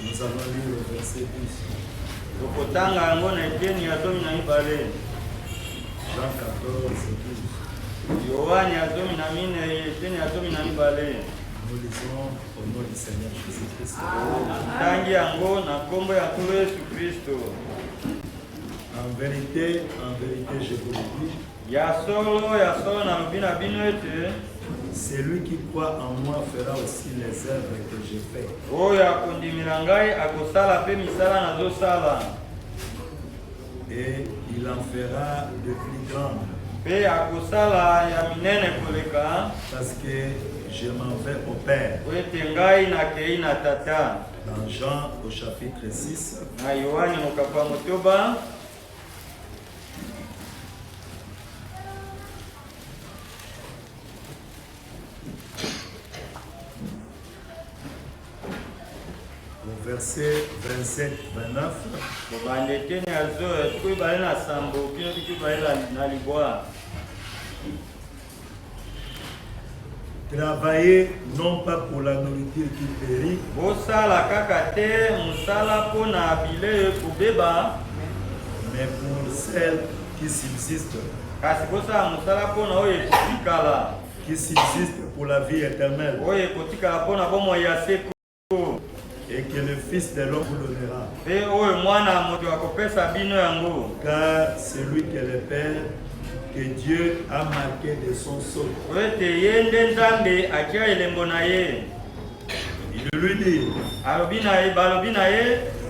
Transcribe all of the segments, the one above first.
Nous allons lire le verset 10. Jean 14, 12. Nous lisons au nom du Seigneur Jésus-Christ. En vérité, je vous le dis, celui qui croit en moi fera aussi les œuvres que je fais. Et il en fera de plus grandes. Parce que je m'en vais au Père. Dans Jean au chapitre 6. Verset 27-29. Travaillez non pas pour la nourriture qui périt, mais pour celle qui subsiste. Qui subsiste pour la vie éternelle. Et que le Fils de l'homme vous donnera. Car celui que le Père, que Dieu a marqué de son sceau. Il lui dit,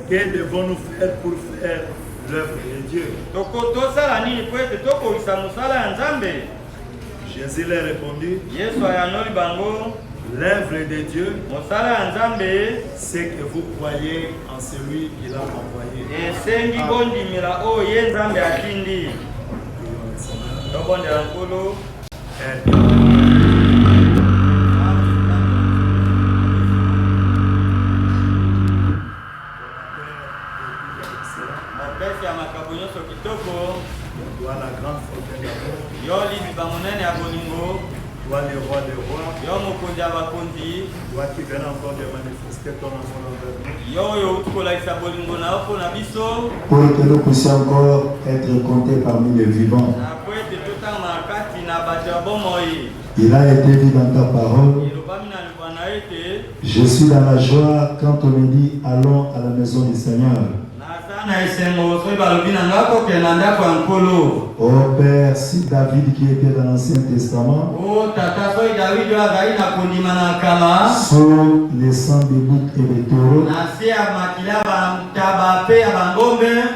que devons-nous faire pour faire l'œuvre de Dieu? Jésus leur répondit, l'œuvre de Dieu, c'est que vous croyez en celui qui l'a envoyé. Toi la grande fontaine d'amour, toi le roi des rois, toi qui viens encore de manifester ton amour envers nous, pour que nous puissions encore être comptés parmi les vivants. Il a été dit dans ta parole, je suis dans la joie quand on me dit allons à la maison du Seigneur. Oh Père, si David qui était dans l'Ancien Testament, sous les sangs des boucs et des taureaux,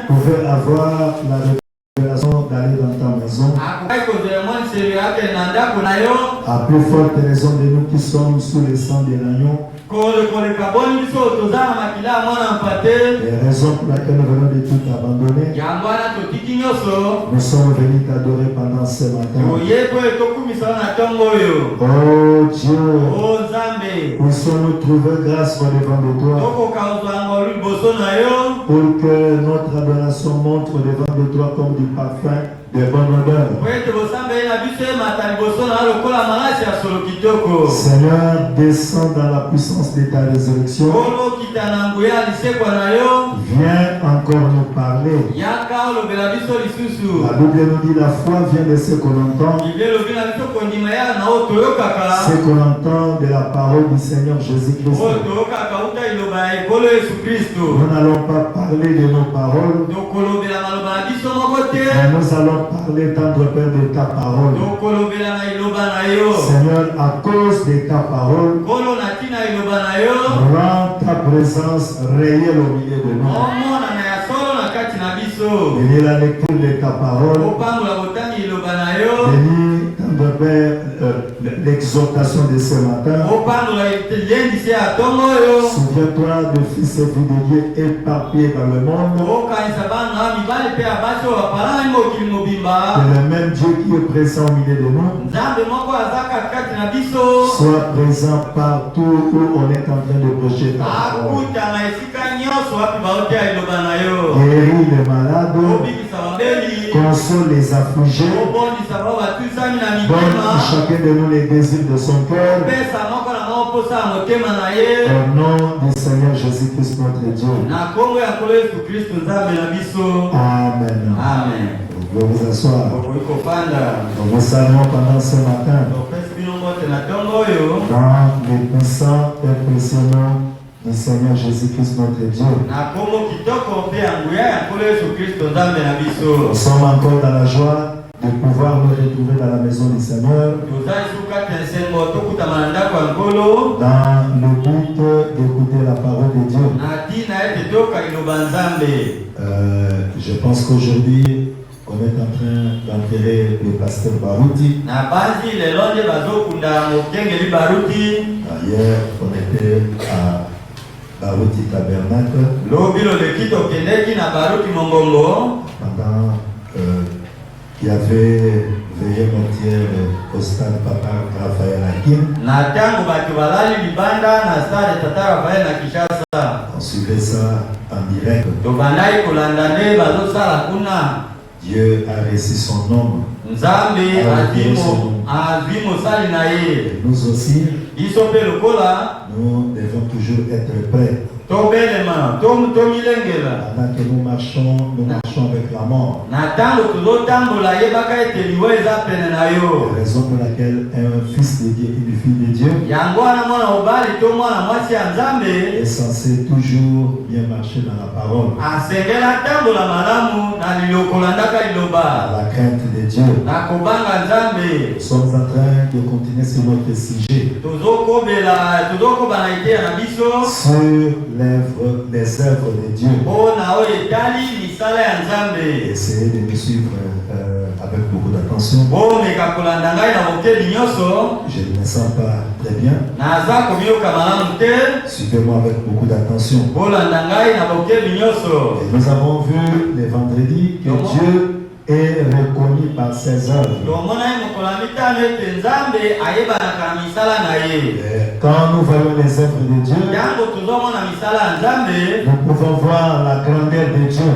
pouvait avoir la révélation d'aller dans ta maison. À plus forte raison de nous qui sommes sous les sangs de l'agneau. Les raisons pour lesquelles nous venons de tout abandonner, nous sommes venus t'adorer pendant ce matin. Oh Dieu, puissions-nous trouver grâce devant de toi, pour que notre adoration montre devant de toi comme du parfum de bonne odeur. Seigneur, descends dans la puissance de ta résurrection. Viens encore nous parler. La Bible nous dit la foi vient de ce qu'on entend. Ce qu'on entend de la parole du Seigneur Jésus-Christ. Nous n'allons pas parler de nos paroles, mais nous allons parler, tendre Père, de ta parole. Seigneur, à cause de ta parole, rends ta présence réelle au milieu de nous. Bénis la lecture de ta parole. Bénis, tendre Père, l'exhortation de ce matin. Souviens-toi de fils et filles de Dieu éparpillés dans le monde. Que le même Dieu qui est présent au milieu de nous soit présent partout où on est en train de prêcher. Guéris les malades, console les affligés, donne à chacun de nous les désirs de son cœur. Au nom du Seigneur Jésus-Christ notre Dieu. Amen. Amen. Vous pouvez vous asseoir. Nous vous saluons pendant ce matin dans les puissants et précieux noms du Seigneur Jésus-Christ notre Dieu. Nous sommes encore dans la joie de pouvoir nous retrouver dans la maison du Seigneur dans le but d'écouter la parole de Dieu. Je pense qu'aujourd'hui on est en train d'enterrer le pasteur Baruti. Hier on était à Baruti Tabernacle pendant il y avait veillé mortière au stade Papa Raphaël Hakim. On suivait ça en direct. Dieu a reçu son nom. Nous aussi, nous devons toujours être prêts. Pendant que nous marchons avec la mort. Raison pour laquelle un fils de Dieu et une fille de Dieu est censé toujours bien marcher dans la parole. La crainte de Dieu. Nous sommes en train de continuer sur notre sujet. Sur les œuvres de Dieu. Essayez de me suivre avec beaucoup d'attention. Je ne me sens pas très bien. Suivez-moi avec beaucoup d'attention. Et nous avons vu les vendredis que Dieu est reconnu par ses œuvres. Quand nous voyons les œuvres de Dieu, nous pouvons voir la grandeur de Dieu.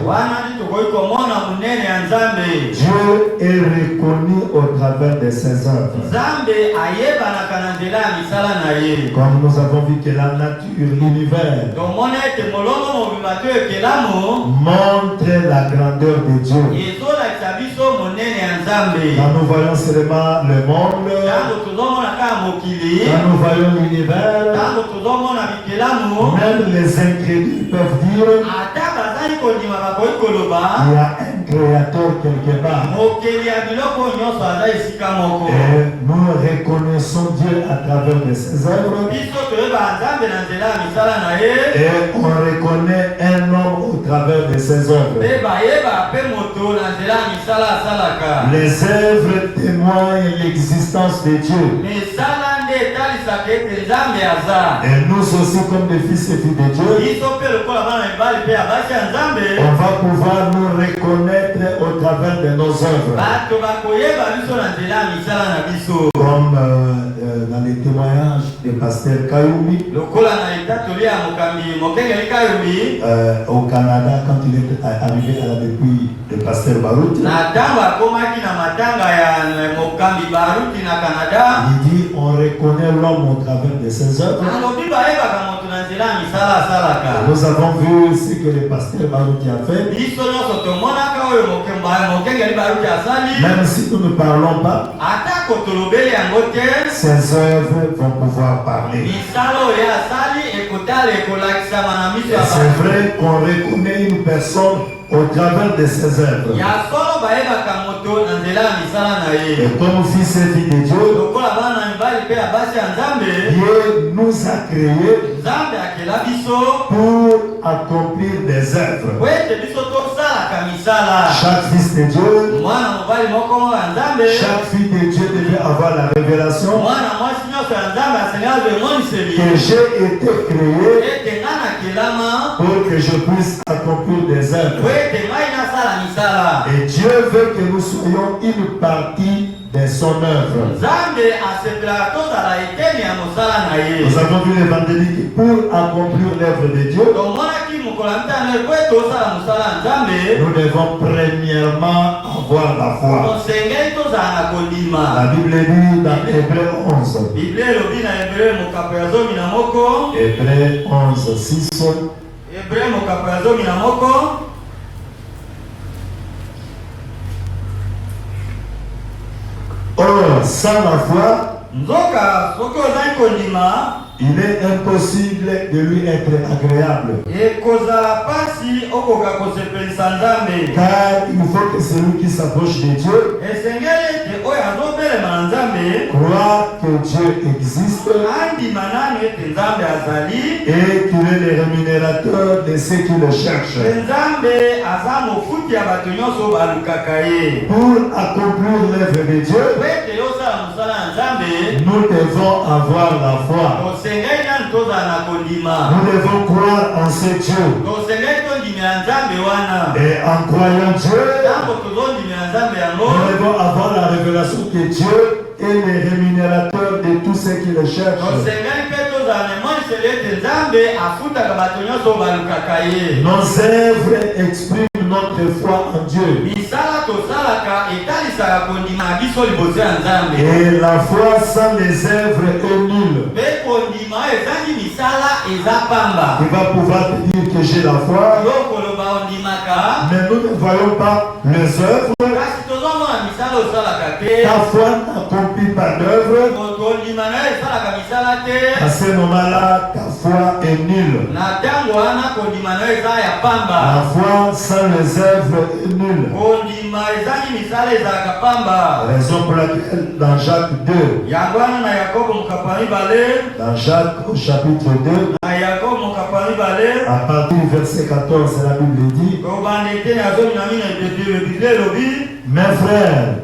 Dieu est reconnu au travers de ses œuvres. Comme nous avons vu que la nature, l'univers montre la grandeur de Dieu. Quand nous voyons seulement le monde, quand nous voyons l'univers, même les incrédules peuvent dire il y a un créateur quelque part. Et nous reconnaissons Dieu à travers de ses œuvres. Et on reconnaît un homme au travers de ses œuvres. Les œuvres témoignent l'existence de Dieu. Et nous aussi, comme des fils et filles de Dieu, on va pouvoir nous reconnaître au travers de nos œuvres. Comme dans les témoignages de pasteur Kayumi au Canada, quand il est arrivé à la depuis le pasteur Baruti, il dit on reconnaît l'homme au travers de ses œuvres. Nous avons vu ce que le pasteur Baruti a fait. Même si nous ne parlons pas, ses œuvres vont pouvoir parler. C'est vrai qu'on reconnaît une personne au travers de ses œuvres. Et comme fils et fille de Dieu, Dieu nous a créés pour accomplir des œuvres. Chaque fils de Dieu, chaque fille de Dieu devait avoir la révélation que j'ai été créé pour que je puisse accomplir des œuvres. Et Dieu veut que nous soyons une partie de son œuvre. Nous avons vu l'évangélique que pour accomplir l'œuvre de Dieu, nous devons premièrement avoir la foi. La Bible dit dans Hébreu 11. Hébreu 11, 6. Or, sans la foi, il est impossible de lui être agréable. Car il faut que celui qui s'approche de Dieu croit que Dieu existe et qu'il est le rémunérateur de ceux qui le cherchent. Pour accomplir l'œuvre de Dieu, nous devons avoir la foi. Nous devons croire en ce Dieu. Et en croyant Dieu, nous devons avoir la révélation que Dieu est le rémunérateur de tous ceux qui le cherchent. Nos œuvres expriment notre foi en Dieu. Et la foi sans les œuvres est nulle. Il va pouvoir te dire que j'ai la foi, mais nous ne voyons pas les œuvres. Ta foi n'accomplit pas d'œuvre. À ce moment-là, ta foi est nulle. La foi sans les œuvres est nulle. Raison pour laquelle dans Jacques 2, dans Jacques au chapitre 2, à partir du verset 14, la Bible dit: mes frères,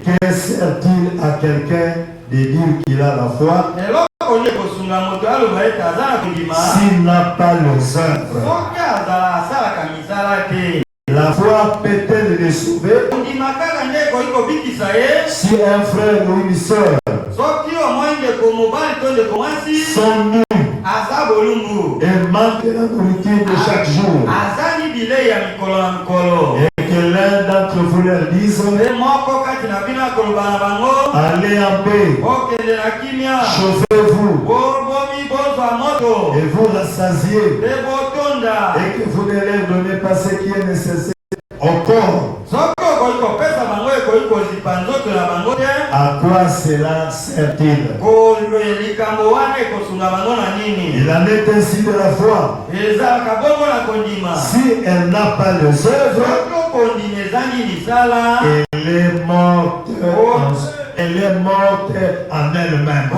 que sert-il à quelqu'un de dire qu'il a la foi s'il n'a pas les œuvres? La foi peut-elle le sauver? Si un frère ou une soeur sont nus et manquent la nourriture de chaque jour, et que l'un d'entre vous leur dise: allez en paix, chauffez-vous et vous rassasiez, et que vous ne leur donnez pas ce qui est nécessaire au corps, à quoi cela sert-il? Il en est ainsi de la foi. Si elle n'a pas les œuvres, elle est morte en elle-même.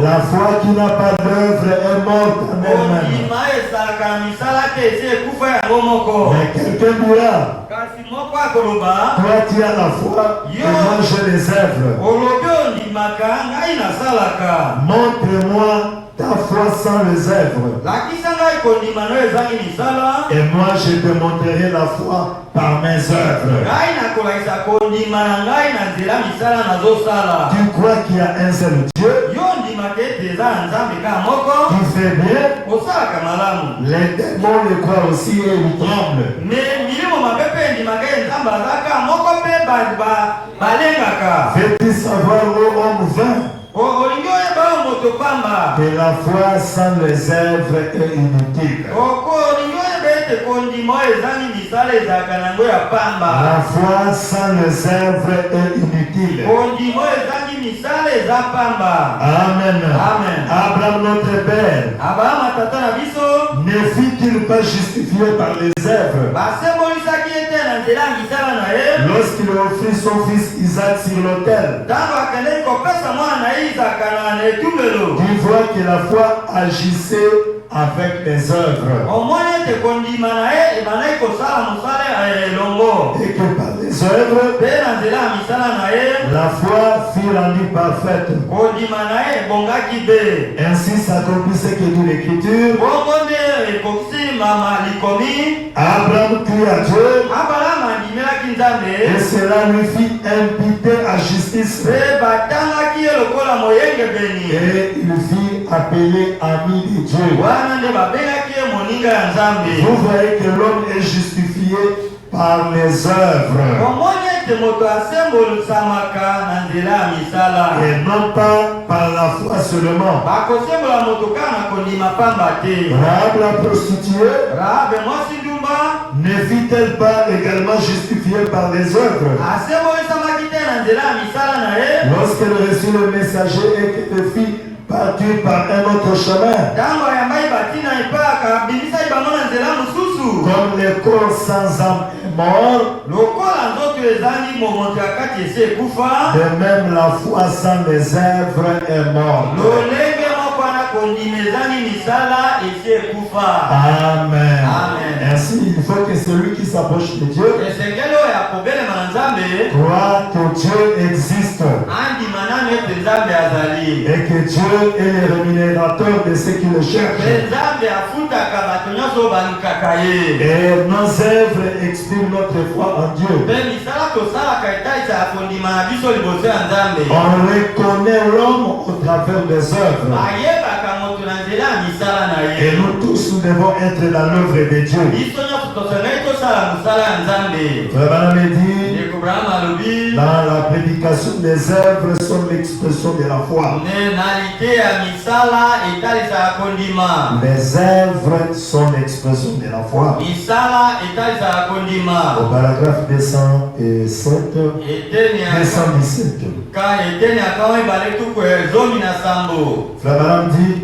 La foi qui n'a pas d'œuvre est morte en elle-même. Mais quelqu'un dira: toi tu as la foi et moi j'ai les œuvres. Montre-moi ta foi sans les œuvres, et moi je te montrerai la foi par mes œuvres. Tu crois qu'il y a un seul Dieu qui fait bien? Les démons le croient aussi et ils tremblent. Veux-tu savoir, ô homme vain, que la foi sans les œuvres est inutile? La foi sans les œuvres est inutile. Amen. Abraham notre père ne fut-il pas justifié par les œuvres lorsqu'il offrit son fils Isaac sur l'autel? Tu vois que la foi agissait avec mes œuvres. Et que par les œuvres, la foi fut rendue parfaite. Ainsi s'accomplit ce que dit l'Écriture. Abraham crie à Dieu et cela lui fit imputer à justice. Et il fit appeler ami de Dieu. Vous voyez que l'homme est justifié par les œuvres et non pas par la foi seulement. Rahab la prostituée ne fut-elle pas également justifiée par les œuvres lorsqu'elle reçut le messager et qu'elle fit partir par un autre chemin? Comme le corps sans âme est mort, de même la foi sans les œuvres est morte. Amen. Ainsi, il faut que celui qui s'approche de Dieu croit que Dieu existe et que Dieu est le rémunérateur de ceux qui le cherchent. Et nos œuvres expriment notre foi en Dieu. On reconnaît l'homme au travers des œuvres. Et nous tous nous devons être dans l'œuvre de Dieu. Frère Branham dit, dans la prédication, des œuvres sont l'expression de la foi. Les œuvres sont l'expression de la foi. Au paragraphe 207, 217. Frère Branham dit,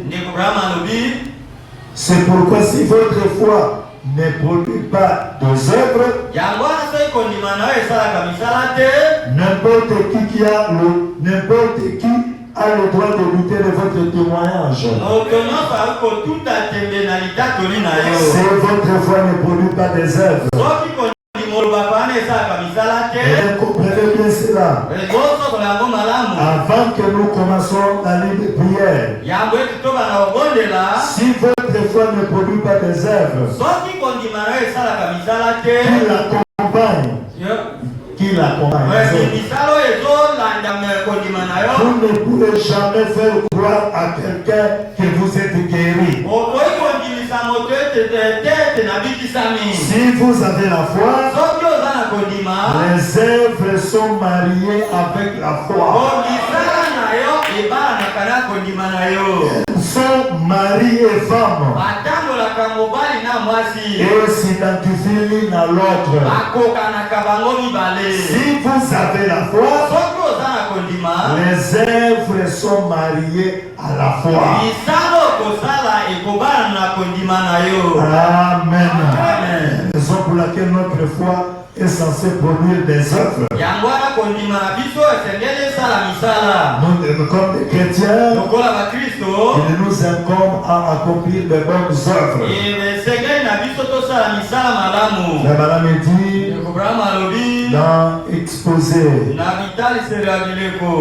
c'est pourquoi si votre foi ne produit pas deux œuvres, n'importe qui a le droit de douter de votre témoignage. Si votre foi ne produit pas des œuvres, et comprenez bien cela. Avant que nous commençons la ligne de prière, si votre foi ne produit pas des œuvres, qui l'accompagne, vous ne pouvez jamais faire croire à quelqu'un que vous êtes guéri. Si vous avez la foi, les œuvres sont mariées avec la foi. Elles sont mari et femme. Et s'identifient l'une à l'autre. Si vous avez la foi, les œuvres sont mariées à la foi. Amen. Raison pour laquelle notre foi est censée produire des œuvres. Nous, comme des chrétiens, il nous incombe à accomplir de bonnes œuvres. La Madame dit dans Exposé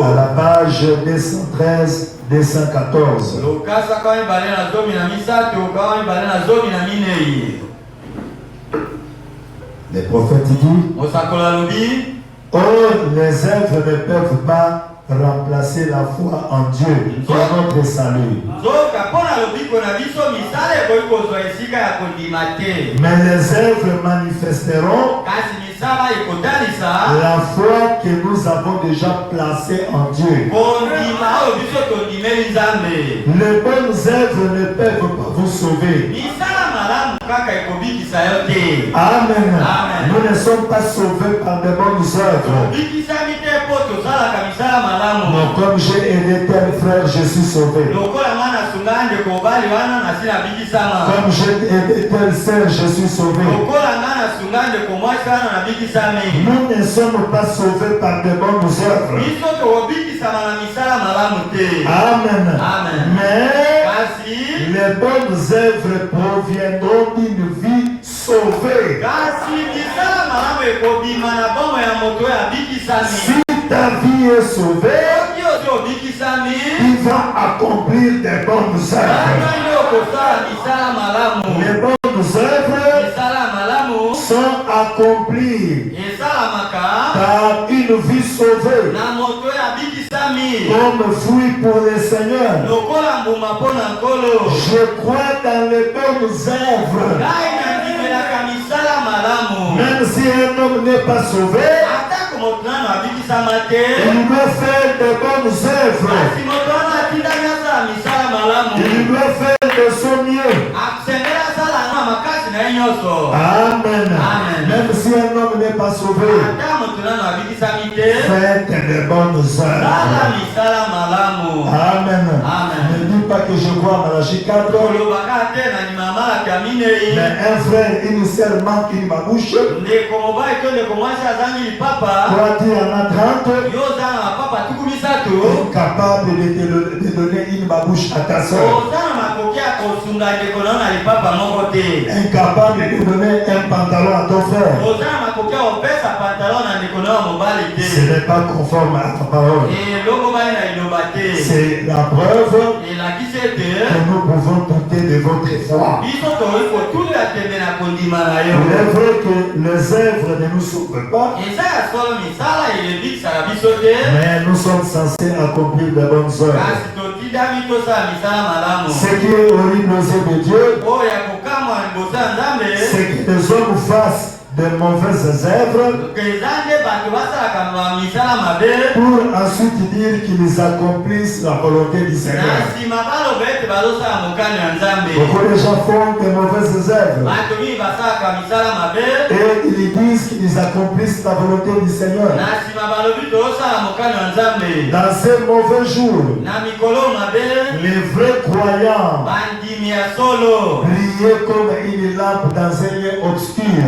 à la page 213, 214. Les prophètes disent, oh, les œuvres ne peuvent pas remplacer la foi en Dieu pour notre salut. Mais les œuvres manifesteront la foi que nous avons déjà placée en Dieu. Les bonnes œuvres ne peuvent pas vous sauver. Amen. Nous ne sommes pas sauvés par de bonnes œuvres. Mais comme j'ai aidé tel frère, je suis sauvé. Comme j'ai aidé telle sœur, je suis sauvé. Nous ne sommes pas sauvés par de bonnes œuvres. Amen. Mais les bonnes œuvres proviendront d'une vie sauvée. Si ta vie est sauvée, tu vas accomplir des bonnes œuvres. Les bonnes œuvres sont accomplies par une vie sauvée comme fruit pour le Seigneur. Je crois dans les bonnes œuvres. Même si un homme n'est pas sauvé, il doit faire de bonnes œuvres. Il doit faire de son mieux. Amen. Même si un homme n'est pas sauvé, faites de bonnes œuvres. Amen. Ne dis pas que je crois à Malachie 4. Mais un frère initialement qui m'a bouche. Toi tu en as 30. Capable de donner une babouche à ta soeur. Incapable de donner un pantalon à ton frère. Ce n'est pas conforme à ta parole. C'est la preuve que nous pouvons douter de votre foi. Il est vrai que les œuvres ne nous sauvent pas, mais nous sommes censés accomplir de bonnes œuvres. Ce qui est horrible aux yeux de Dieu, c'est que les hommes fassent de mauvaises œuvres pour ensuite dire qu'ils accomplissent la volonté du Seigneur. Beaucoup de gens font de mauvaises œuvres et ils disent qu'ils accomplissent la volonté du Seigneur. Dans ces mauvais jours, les vrais croyants brillaient comme une lampe dans un lieu obscur.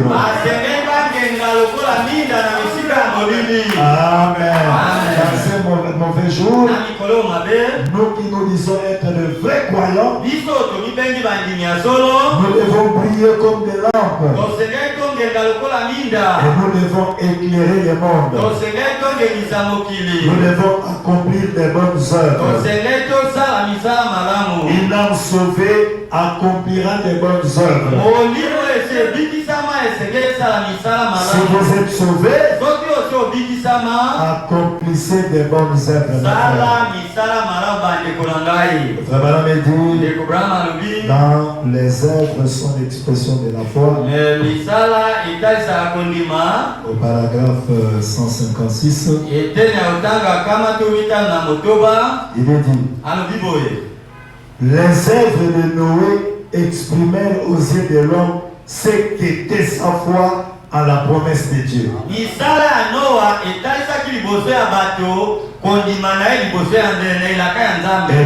Amen. Dans ces mauvais jours, nous qui nous disons être de vrais croyants, nous devons briller comme des lampes. Et nous devons éclairer le monde. Nous devons accomplir des bonnes œuvres. Une âme sauvée accomplira des bonnes œuvres. Si vous êtes sauvés, accomplissez des bonnes œuvres. Dans les œuvres sont l'expression de la foi. Au paragraphe 156, il est dit: les œuvres de Noé exprimèrent aux yeux de l'homme ce qu'était sa foi à la promesse de Dieu. Eh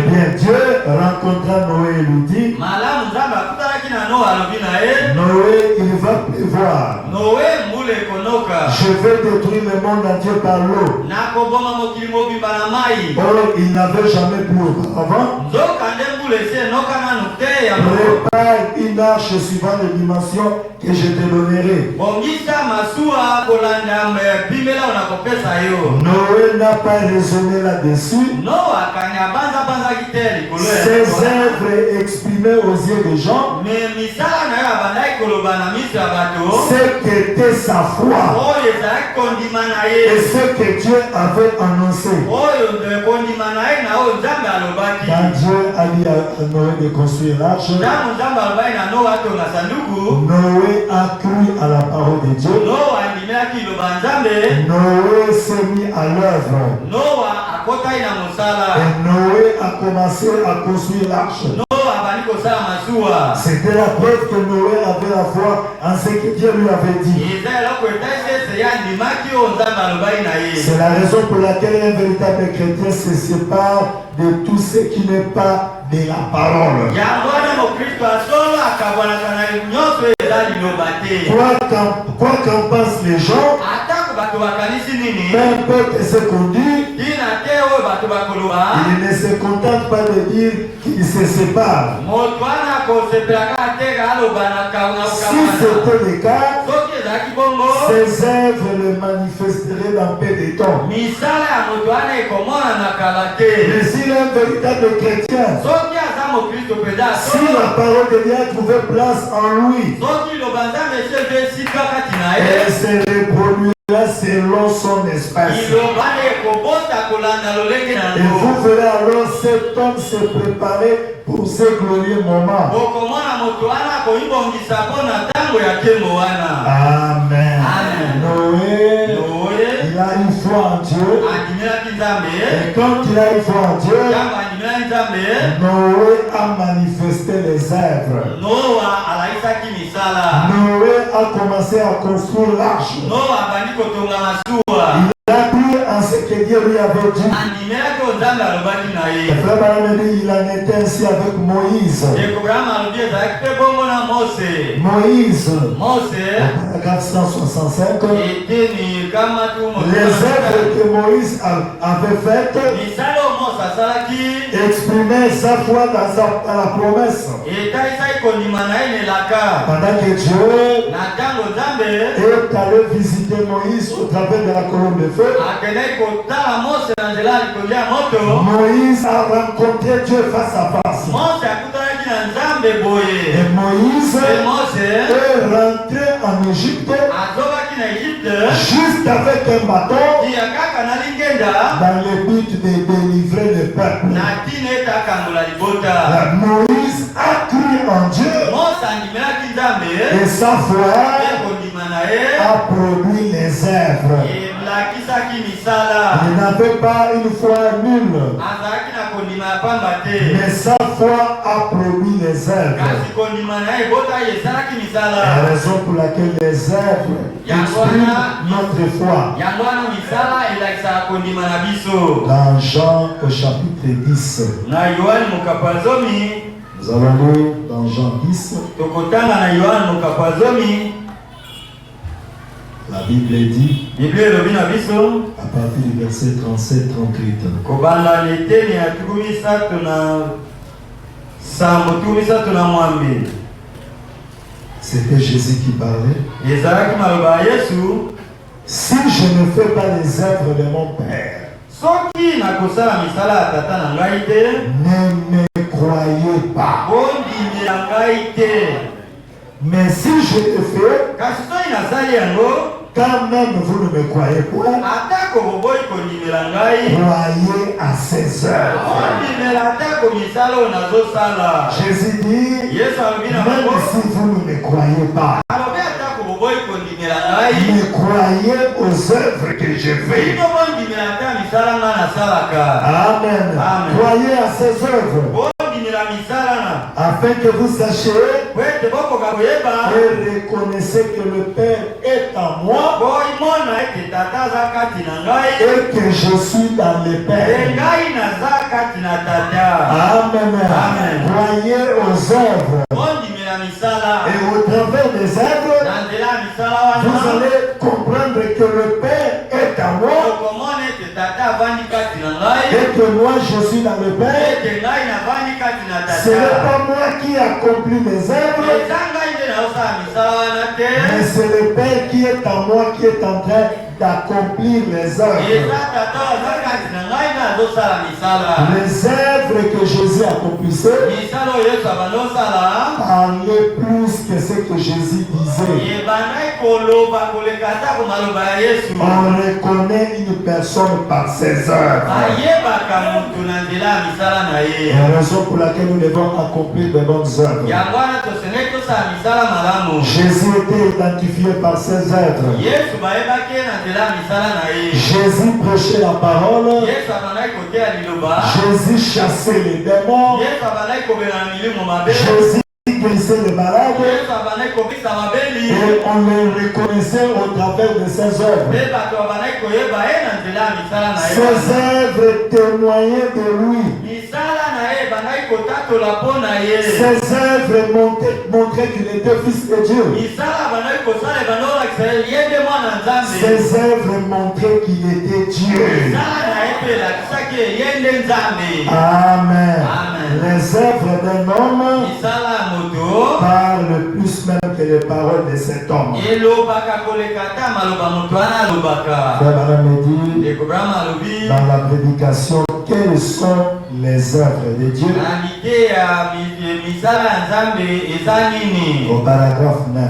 bien, Dieu rencontra Noé et lui dit: Noé, il va pleuvoir. Je vais détruire le monde entier par l'eau. Or, il n'avait jamais plu auparavant. Prépare une arche suivant les dimensions que je te donnerai. Noé n'a pas raisonné là-dessus. Ses œuvres exprimées aux yeux des gens, ce qu'était sa foi et ce que Dieu avait annoncé. Quand Dieu a dit à Noé de construire l'arche, Noé a cru à la parole de Dieu. Noé s'est mis à l'œuvre. Et Noé a commencé à construire l'arche. C'était la preuve que Noé avait la foi en ce que Dieu lui avait dit. C'est la raison pour laquelle un véritable chrétien se sépare de tout ce qui n'est pas de la parole. Quoi qu'en pensent les gens, peu importe ce qu'on dit, Il ne se contente pas de dire qu'il se sépare. Si c'était le cas, ses œuvres le manifesteraient dans peu de temps. Mais s'il est un véritable chrétien, si la parole de Dieu trouvait place en lui, elle se reproduira selon son espèce. Et vous verrez alors cet homme se préparer pour ce glorieux moment. Amen. Noé, il a une foi en Dieu. Et quand il a une foi en Dieu, Noé a manifesté les œuvres. Noé a commencé à construire l'arche. Il a cru en ce que Dieu lui avait dit. Frère Marie, il en était ainsi avec Moïse. Moïse, paragraphe 165, les œuvres que Moïse avait faites exprimaient sa foi dans la promesse. Pendant que Dieu est allé visiter Moïse au travers de la colonne de feu, Moïse a rencontré Dieu face à face. Et Moïse est rentré en Égypte juste avec un bâton dans le but de délivrer le peuple. Moïse a cru en Dieu et sa foi a produit les œuvres. Il n'avait pas une foi nulle, mais sa foi a produit les œuvres. La raison pour laquelle les œuvres expriment notre foi. Dans Jean au chapitre 10, nous allons lire dans Jean 10. La Bible dit, à partir du verset 37-38, c'était Jésus qui parlait. Si je ne fais pas les œuvres de mon Père, ne me croyez pas. Mais si je le fais, quand même vous ne me croyez pas, croyez à ses œuvres. Jésus dit, même si vous ne me croyez pas, mais croyez aux œuvres que je fais. Amen. Croyez à ses œuvres, afin que vous sachiez et reconnaissez que le Père est en moi et que je suis dans le Père. Amen. Croyez aux œuvres, et au travers des œuvres vous allez comprendre que le Père est en moi et que moi je suis dans le Père. Ce n'est pas moi qui accomplis mes œuvres, mais c'est le Père qui est en moi qui est en train d'accomplir les œuvres. Les œuvres que Jésus accomplissait parlaient plus que ce que Jésus disait. On reconnaît une personne par ses œuvres. La raison pour laquelle nous devons accomplir de bonnes œuvres. Jésus était identifié par ses œuvres. Jésus prêchait la parole. Jésus chassait les démons. Jésus guérissait les malades. Et on les reconnaissait au travers de ses œuvres. Ses œuvres témoignaient de lui. Ses œuvres montraient qu'il était fils de Dieu. Ses œuvres montraient qu'il était Dieu. Amen. Les œuvres d'un homme parlent plus même que les paroles de cet homme. Frère me dit dans la prédication quelles sont les œuvres de Dieu. Au paragraphe 9.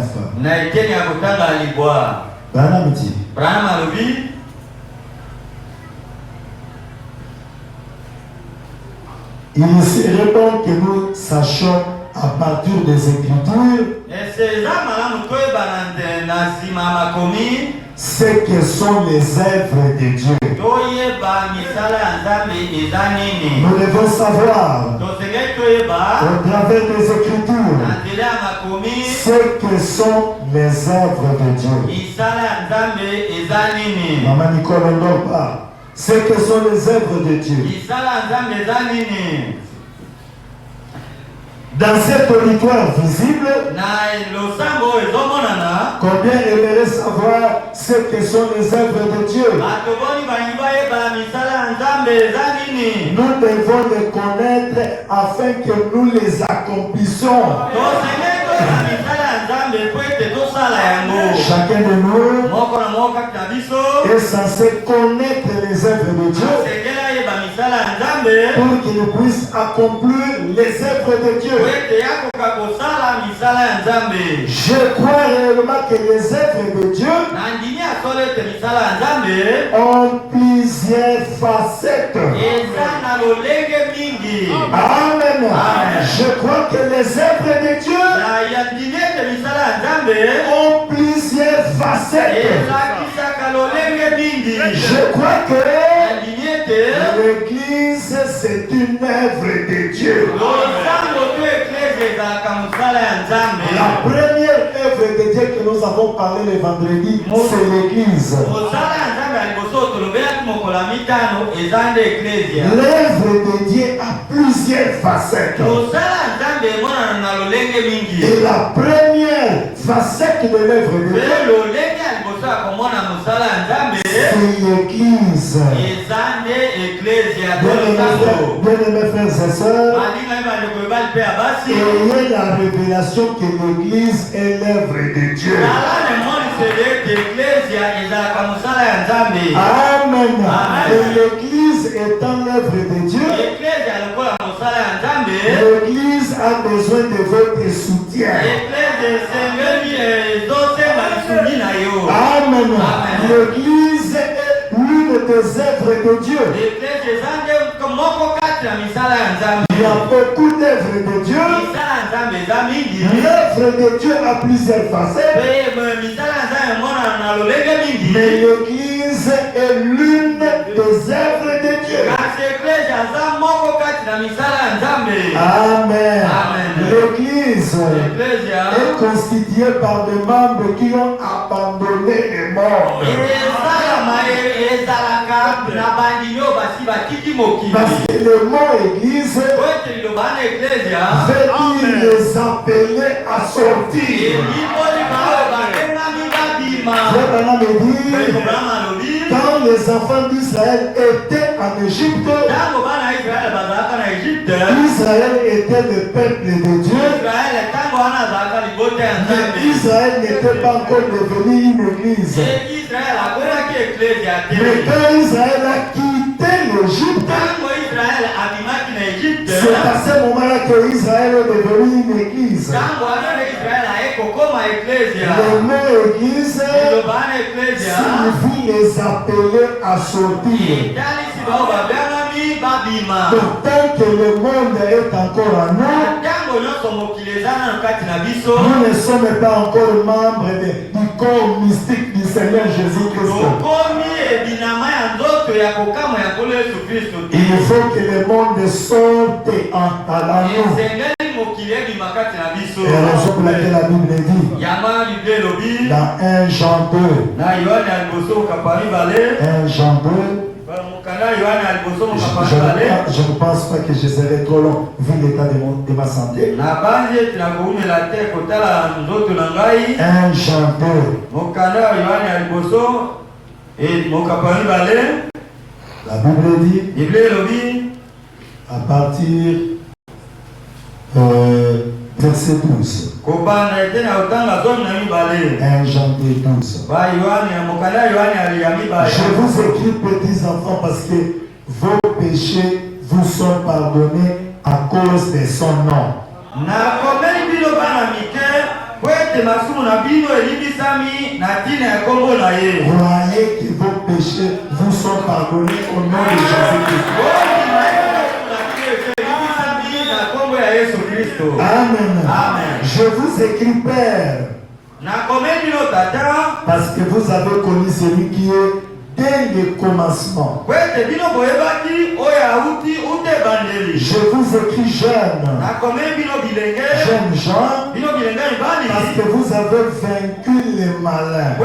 Branham dit il serait bon que nous sachions à partir des Écritures ce que sont les œuvres de Dieu. Nous devons savoir au travers des Écritures ce que sont les œuvres de Dieu. Maman Nicole, on ne dort pas. Ce que sont les œuvres de Dieu. Dans cet auditoire visible, combien aimerait savoir ce que sont les œuvres de Dieu? Nous devons les connaître afin que nous les accomplissions. Chacun de nous est censé connaître les œuvres de Dieu pour qu'il puisse accomplir les œuvres de Dieu. Je crois réellement que les œuvres de Dieu ont plusieurs facettes. Amen. Je crois que les œuvres de Dieu ont plusieurs facettes. Je crois que l'Église c'est une œuvre de Dieu. La première œuvre de Dieu que nous avons parlé le vendredi, c'est l'Église. L'œuvre de Dieu a plusieurs facettes. Et la première facette de l'œuvre de Dieu, c'est l'Église. Bien-aimés frères et sœurs, ayez la révélation que l'Église est l'œuvre de Dieu. Amen. Et l'Église étant l'œuvre de Dieu, l'Église a besoin de votre soutien. Amen. L'Église est l'une des œuvres de Dieu. Il y a beaucoup d'œuvres de Dieu. L'œuvre de Dieu a plusieurs facettes. Mais l'Église est l'une des œuvres de Dieu. Amen. L'Église est constituée par des membres qui ont abandonné les morts. Parce que le mot Église veut dire les appeler à sortir. Quand les enfants d'Israël étaient en Égypte, Israël était le peuple de Dieu. Mais Israël n'était pas encore devenu une église. Mais quand Israël a quitté l'Égypte, c'est à ce moment-là que Israël est devenu une église. Le mot église signifie les appeler à sortir. Donc, tant que le monde est encore en nous, nous ne sommes pas encore membres du corps mystique du Seigneur Jésus-Christ. Il faut que le monde sorte à la nous. Et la raison pour laquelle la Bible dit dans 1 Jean 2, 1 Jean 2, je ne pense pas que je serai trop long vu l'état de ma santé. 1 Jean 2. La Bible dit, à partir verset 12. 1 Jean 12. Je vous écris, petits enfants, parce que vos péchés vous sont pardonnés à cause de son nom. Croyez que vos péchés vous sont pardonnés au nom de Jésus-Christ. Amen. Amen. Je vous écris, Père, parce que vous avez connu celui qui est dès le commencement. Je vous écris jeune Jean, parce que vous avez vaincu les malins.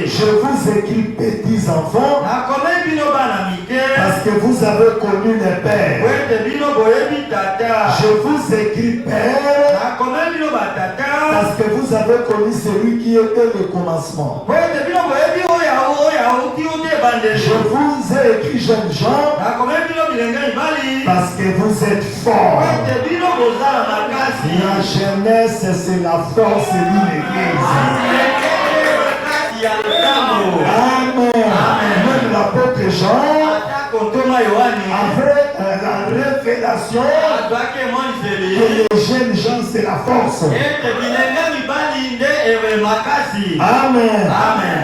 Je vous écris petits enfants, parce que vous avez connu les pères. Je vous écris père, parce que vous avez connu celui qui était le commencement. Je vous ai écrit jeune gens, parce que vous êtes forts. La jeunesse, c'est la force de l'Église. Amen. Même l'apôtre Jean avait la révélation que les jeunes gens, c'est la force. Amen.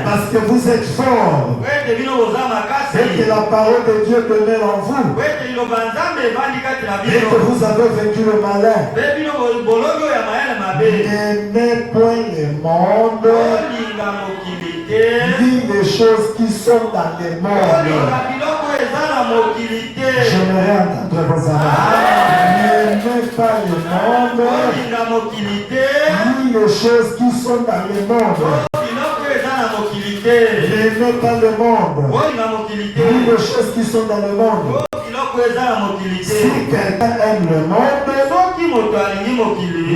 Parce que vous êtes forts et que la parole de Dieu demeure en vous et que vous avez vaincu le malin. N'aimez point le monde ni les choses qui sont dans le monde. J'aimerais entendre vos amants. N'aimez pas le monde ni les choses qui sont dans le monde. N'aimez pas le monde ni les choses qui sont dans le monde. Si quelqu'un aime le monde,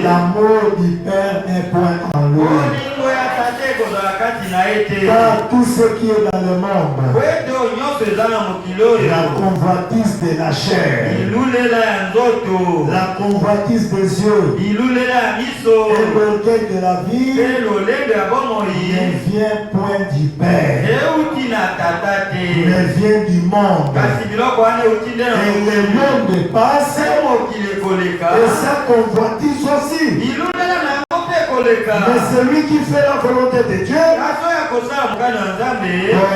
l'amour du Père n'est point en lui. Car tout ce qui est dans le monde, la convoitise de la chair, la convoitise des yeux, et l'orgueil de la vie, ne vient point du Père, mais vient du monde. Et le monde passe, et sa convoitise aussi. Mais celui qui fait la volonté de Dieu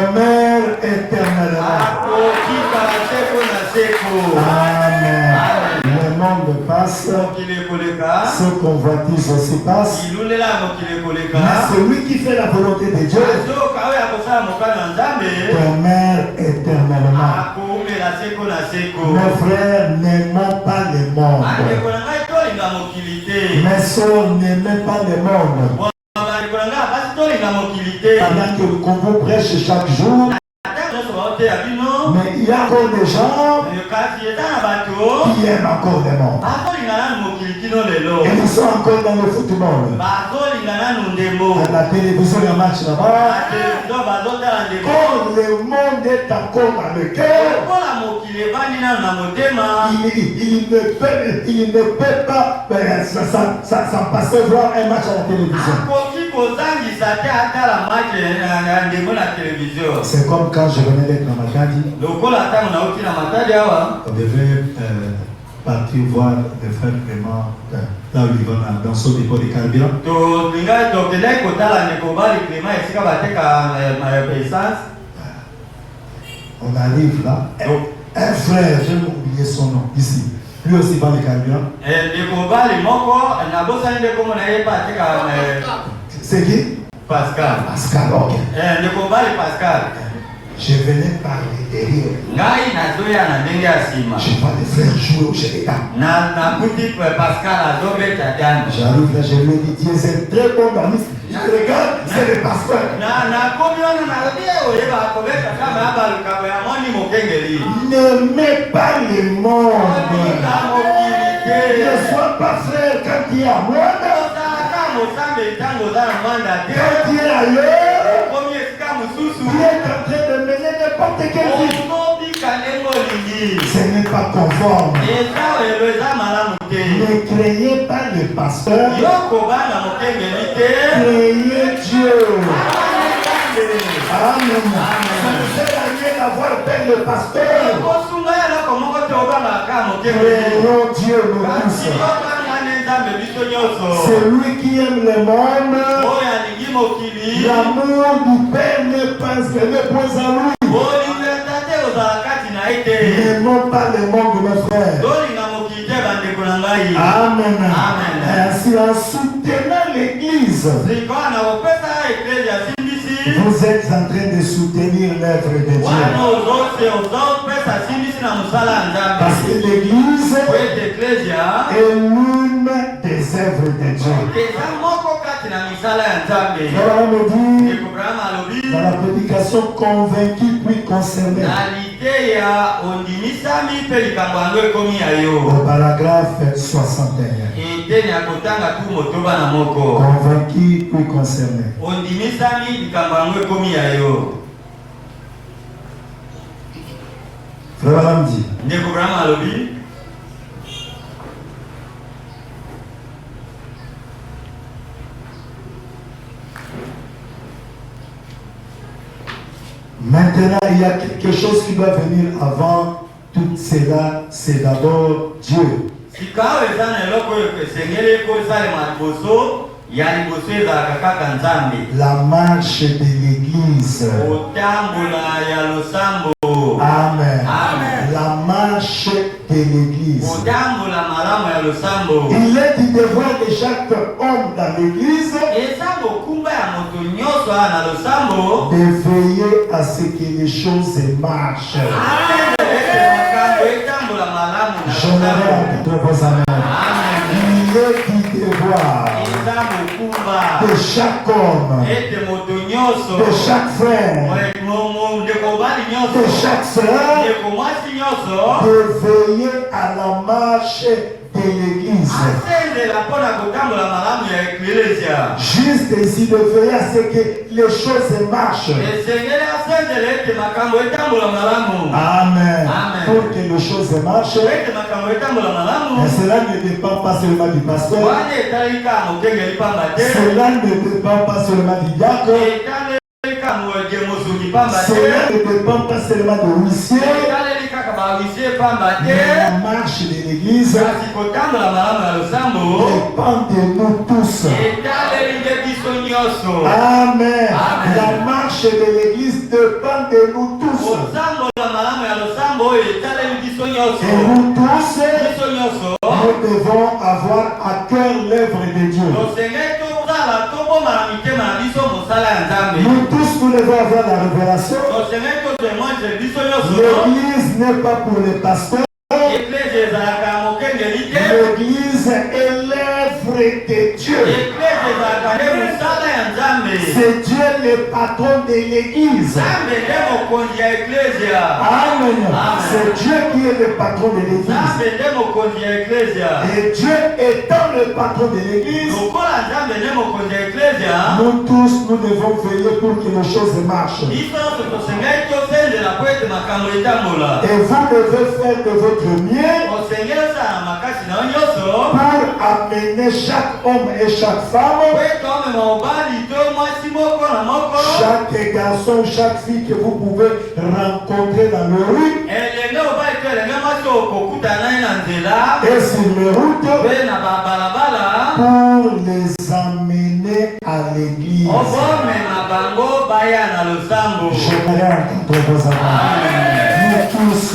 demeure éternellement. Amen. Le monde passe, ce convoitise aussi passe. Mais celui qui fait la volonté de Dieu demeure éternellement. Mes frères, n'aimons pas le monde. Mes soeurs, n'aimez pas le monde. Pendant que le Congo prêche chaque jour, mais il y a encore des gens qui aiment encore le monde. Et ils sont encore dans le football. À la télévision, il y a un match là-bas. Quand le monde est encore dans le cœur, il ne peut pas s'en passer voir un match à la télévision. C'est comme quand je venais d'être dans Matadi. On devait partir voir des frères Clément là où ils vont dans son dépôt de carburant. On arrive là. Un frère, j'ai oublié son nom, ici. Lui aussi vend le carburant. C'est qui? Pascal. Pascal, ok. Je venais par le derrière. Je vois les frères jouer au Général. J'arrive là, je lui ai dit, Dieu c'est très bon dans je regarde, c'est le pasteur. N'aimez pas le monde. Ne sois pas frère quand il y a moi. Quand il est ailleurs, il est en train de mener conforme. Ne craignez pas le pasteur. Craignez Dieu. Amen. Ça ne sert à rien d'avoir peur le pasteur. Craignons Dieu nous tous. C'est lui qui aime le monde. L'amour du Père n'est pas à lui. N'aimons pas le monde, mes frères. Amen. Ainsi, en soutenant l'Église, vous êtes en train de soutenir l'œuvre de Dieu. Parce que l'Église est l'une des œuvres de Dieu. Alors on me dit, dans la prédication convaincue puis concernée, au paragraphe 61, convaincu puis concerné. Frère Alam dit, maintenant, il y a quelque chose qui doit venir avant tout cela, c'est d'abord Dieu. La marche de l'Église. Amen. La marche de l'Église. Il est du devoir de chaque homme dans l'Église de veiller à ce que les choses marchent. J'aimerais entendre vos amens. Il est du devoir de chaque homme, de chaque frère, de chaque soeur, de veiller à la marche de l'Église. Juste ici de veiller à ce que les choses marchent. Amen. Pour que les choses marchent, et cela ne dépend pas seulement du pasteur. Cela ne dépend pas seulement du diacre. Cela ne dépend pas seulement de l'huissier. La marche de l'Église dépend de nous tous. Amen. La marche de l'Église dépend de nous tous. Et nous tous, nous devons avoir à cœur l'œuvre de Dieu. Nous tous, nous devons avoir la révélation. L'Église n'est pas pour les pasteurs. L'Église est l'œuvre de Dieu. C'est Dieu le patron de l'Église. Amen. C'est Dieu qui est le patron de l'Église. Et Dieu étant le patron de l'Église, nous tous, nous devons veiller pour que les choses marchent. Et vous devez faire de votre mieux pour amener chaque homme et chaque femme, chaque garçon, chaque fille que vous pouvez rencontrer dans le rue et sur les routes, pour les amener à l'église. J'aimerais entendre vos amants. Nous tous,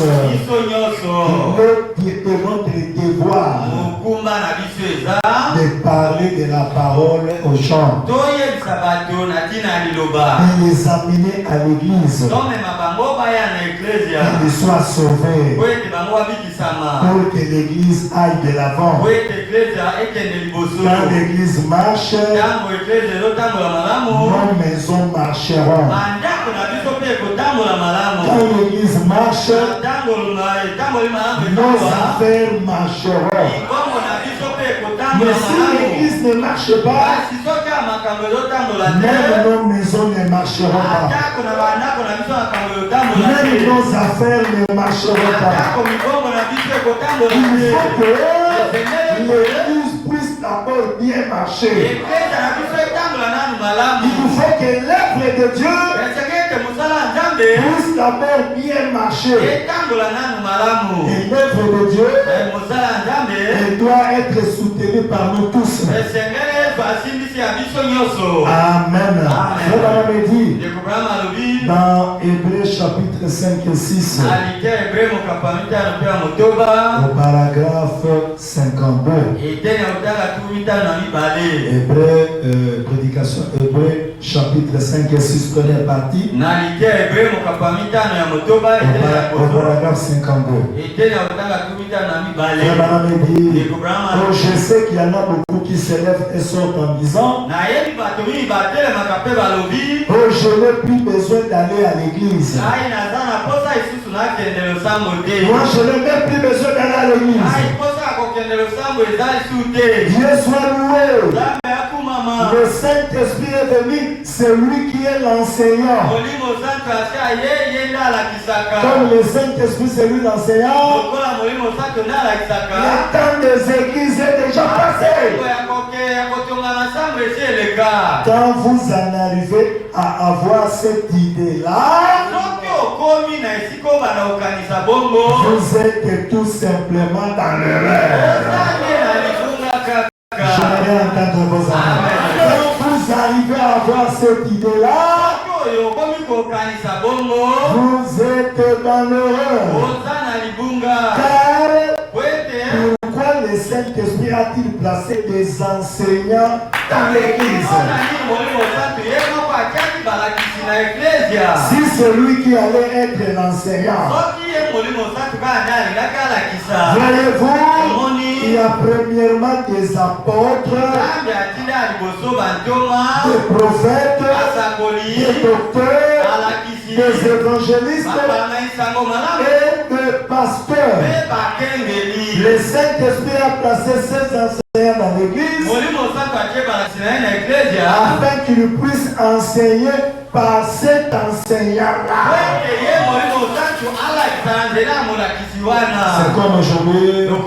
de notre devoir de parler de la parole aux gens, de les amener à l'église, qu'ils soient sauvés, pour que l'église aille de l'avant. Quand l'église marche, nos maisons marcheront. Quand l'église marche, nos affaires marcheront. Mais si l'église ne marche pas, même nos maisons ne marcheront pas. Même nos affaires ne marcheront pas. Il faut que l'église puisse d'abord bien marcher. Il faut que l'œuvre de Dieu puisse d'abord bien marcher. Et l'œuvre de Dieu elle doit être soutenue par nous tous. Amen. Frère dit dans Hébreux chapitre 5 et 6 au paragraphe 52. Hébreux, prédication, Hébreux chapitre 5 et 6 première partie. Au paragraphe 52. Oh, je sais qu'il y en a beaucoup qui se lèvent et sortent en disant oh, je n'ai plus besoin d'aller à l'église. Moi, je n'ai même plus besoin d'aller à l'église. Dieu soit loué. Le Saint-Esprit est venu, c'est lui qui est l'enseignant. Comme le Saint-Esprit c'est lui l'enseignant, le temps des églises est déjà passé. Quand vous en arrivez à avoir cette idée-là, vous êtes tout simplement dans l'erreur. J'aimerais entendre vos amis. Quand vous arrivez à avoir cette idée-là, vous êtes dans l'erreur. Car pourquoi le Saint-Esprit a-t-il placé des enseignants dans l'église? Si c'est lui qui allait être l'enseignant, voyez-vous, il y a premièrement des apôtres, des prophètes, des docteurs, des évangélistes et des pasteurs. Le Saint-Esprit a placé ces enseignants dans l'église afin qu'ils puissent enseigner par cet enseignant-là. C'est comme aujourd'hui, nous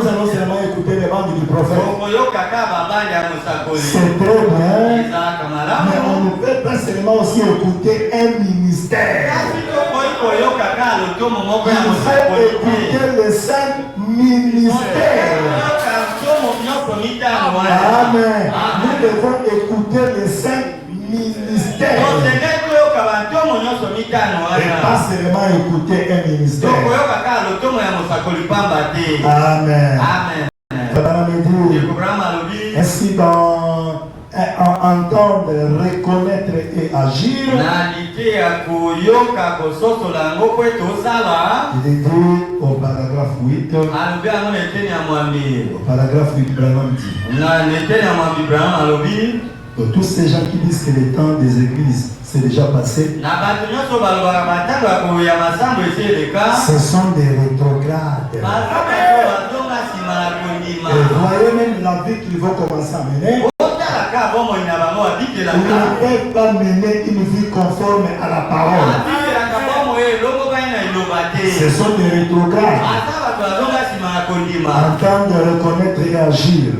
allons seulement écouter les bandes du prophète. C'est très bien, mais on ne peut pas seulement aussi écouter un ministère. Il faut écouter les 5 ministères. Amen. Nous devons écouter les 5 ministères. Et pas seulement écouter un ministère. Amen. Ainsi entendre, reconnaître et agir. Il est dit au paragraphe 8. Au paragraphe 8, Branham dit. Donc, tous ces gens qui disent que le temps des églises c'est déjà passé, ce sont des rétrogrades. Et voyez même la vie qu'ils vont commencer à mener. Ils ne peuvent pas mener une vie conforme à la parole. Ce sont des rétrogrades. Entendre, reconnaître et agir.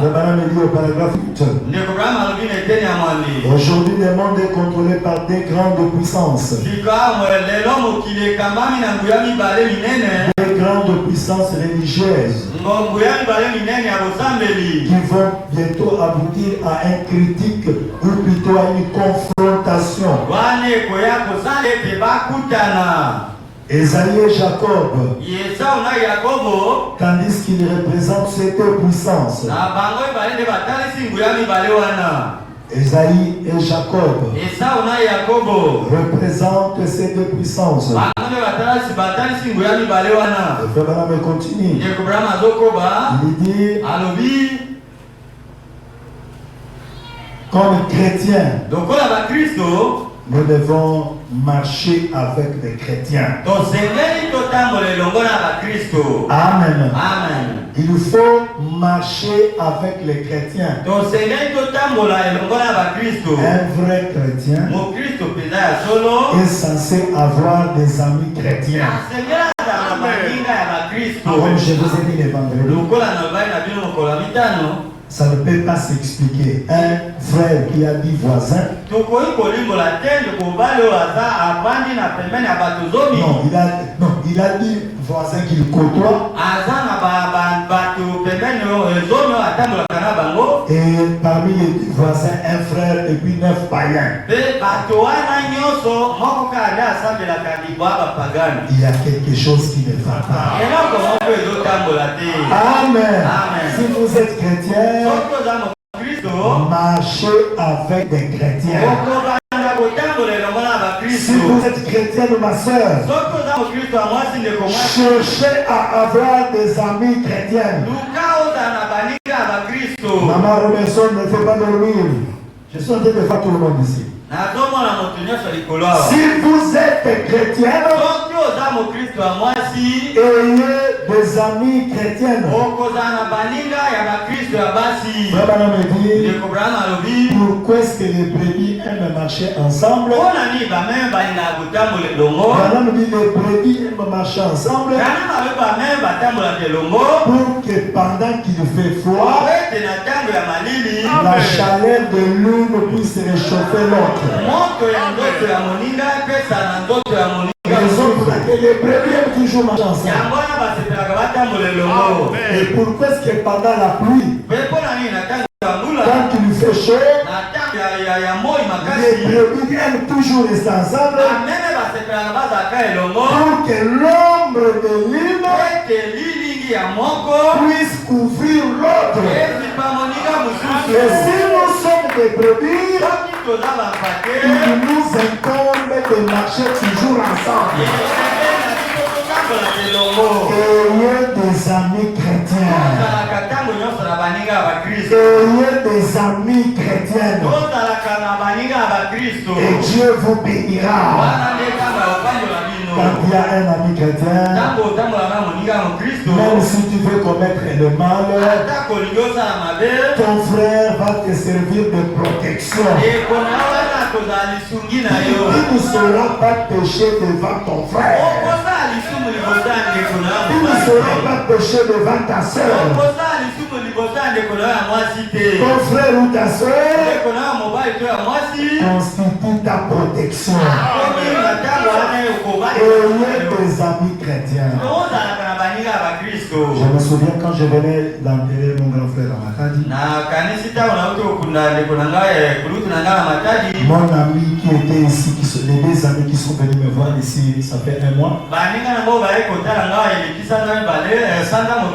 Le Madame dit au paragraphe 8. Aujourd'hui, le monde est contrôlé par des grandes puissances. Des grandes puissances religieuses qui vont bientôt aboutir à un critique ou plutôt à une confrontation. Esaïe et Jacob, tandis qu'ils représentent ces deux puissances. Esaïe et Jacob représentent ces deux puissances. Le frère Branham continue. Il dit, comme chrétien, nous devons marcher avec les chrétiens. Amen. Amen. Il faut marcher avec les chrétiens. Un vrai chrétien est censé avoir des amis chrétiens. Comme je vous ai dit les vendredis, ça ne peut pas s'expliquer. Un frère qui a dit voisin. Non, il a dit voisin qu'il côtoie. Et parmi les voisins, un frère et puis 9 païens. Il y a quelque chose qui ne va pas. Amen. Si vous êtes chrétien, marchez avec des chrétiens. Si vous êtes chrétien de ma soeur, cherchez à avoir des amis chrétiens. Maman Robinson ne fait pas dormir. Je suis en train de faire tout le monde ici. Si vous êtes chrétien, ayez des amis chrétiens. Pourquoi est-ce que les brebis aiment marcher ensemble? Les brebis aiment marcher ensemble pour que pendant qu'il fait froid, la chaleur de l'une puisse réchauffer l'autre. Raison pour laquelle les brebis aiment toujours marcher ensemble. Et pourquoi est-ce que pendant la pluie, quand il fait chaud, les brebis aiment toujours rester ensemble pour que l'ombre de l'une puisse couvrir l'autre. Et si nous sommes des brebis, il nous incombe de marcher toujours ensemble. Ayez des amis chrétiens. Ayez des amis chrétiens. Et Dieu vous bénira. Quand il y a un ami chrétien, même si tu veux commettre le mal, ton frère va te servir de protection. Il ne saura pas pécher devant ton frère. Il ne saura pas pécher devant ta soeur. Ton frère ou ta soeur constitue ta protection. Ayez des amis chrétiens. Je me souviens quand je venais d'enterrer mon grand frère à Matadi. Mon ami qui était ici, les deux amis qui sont venus me voir ici, ça fait un mois.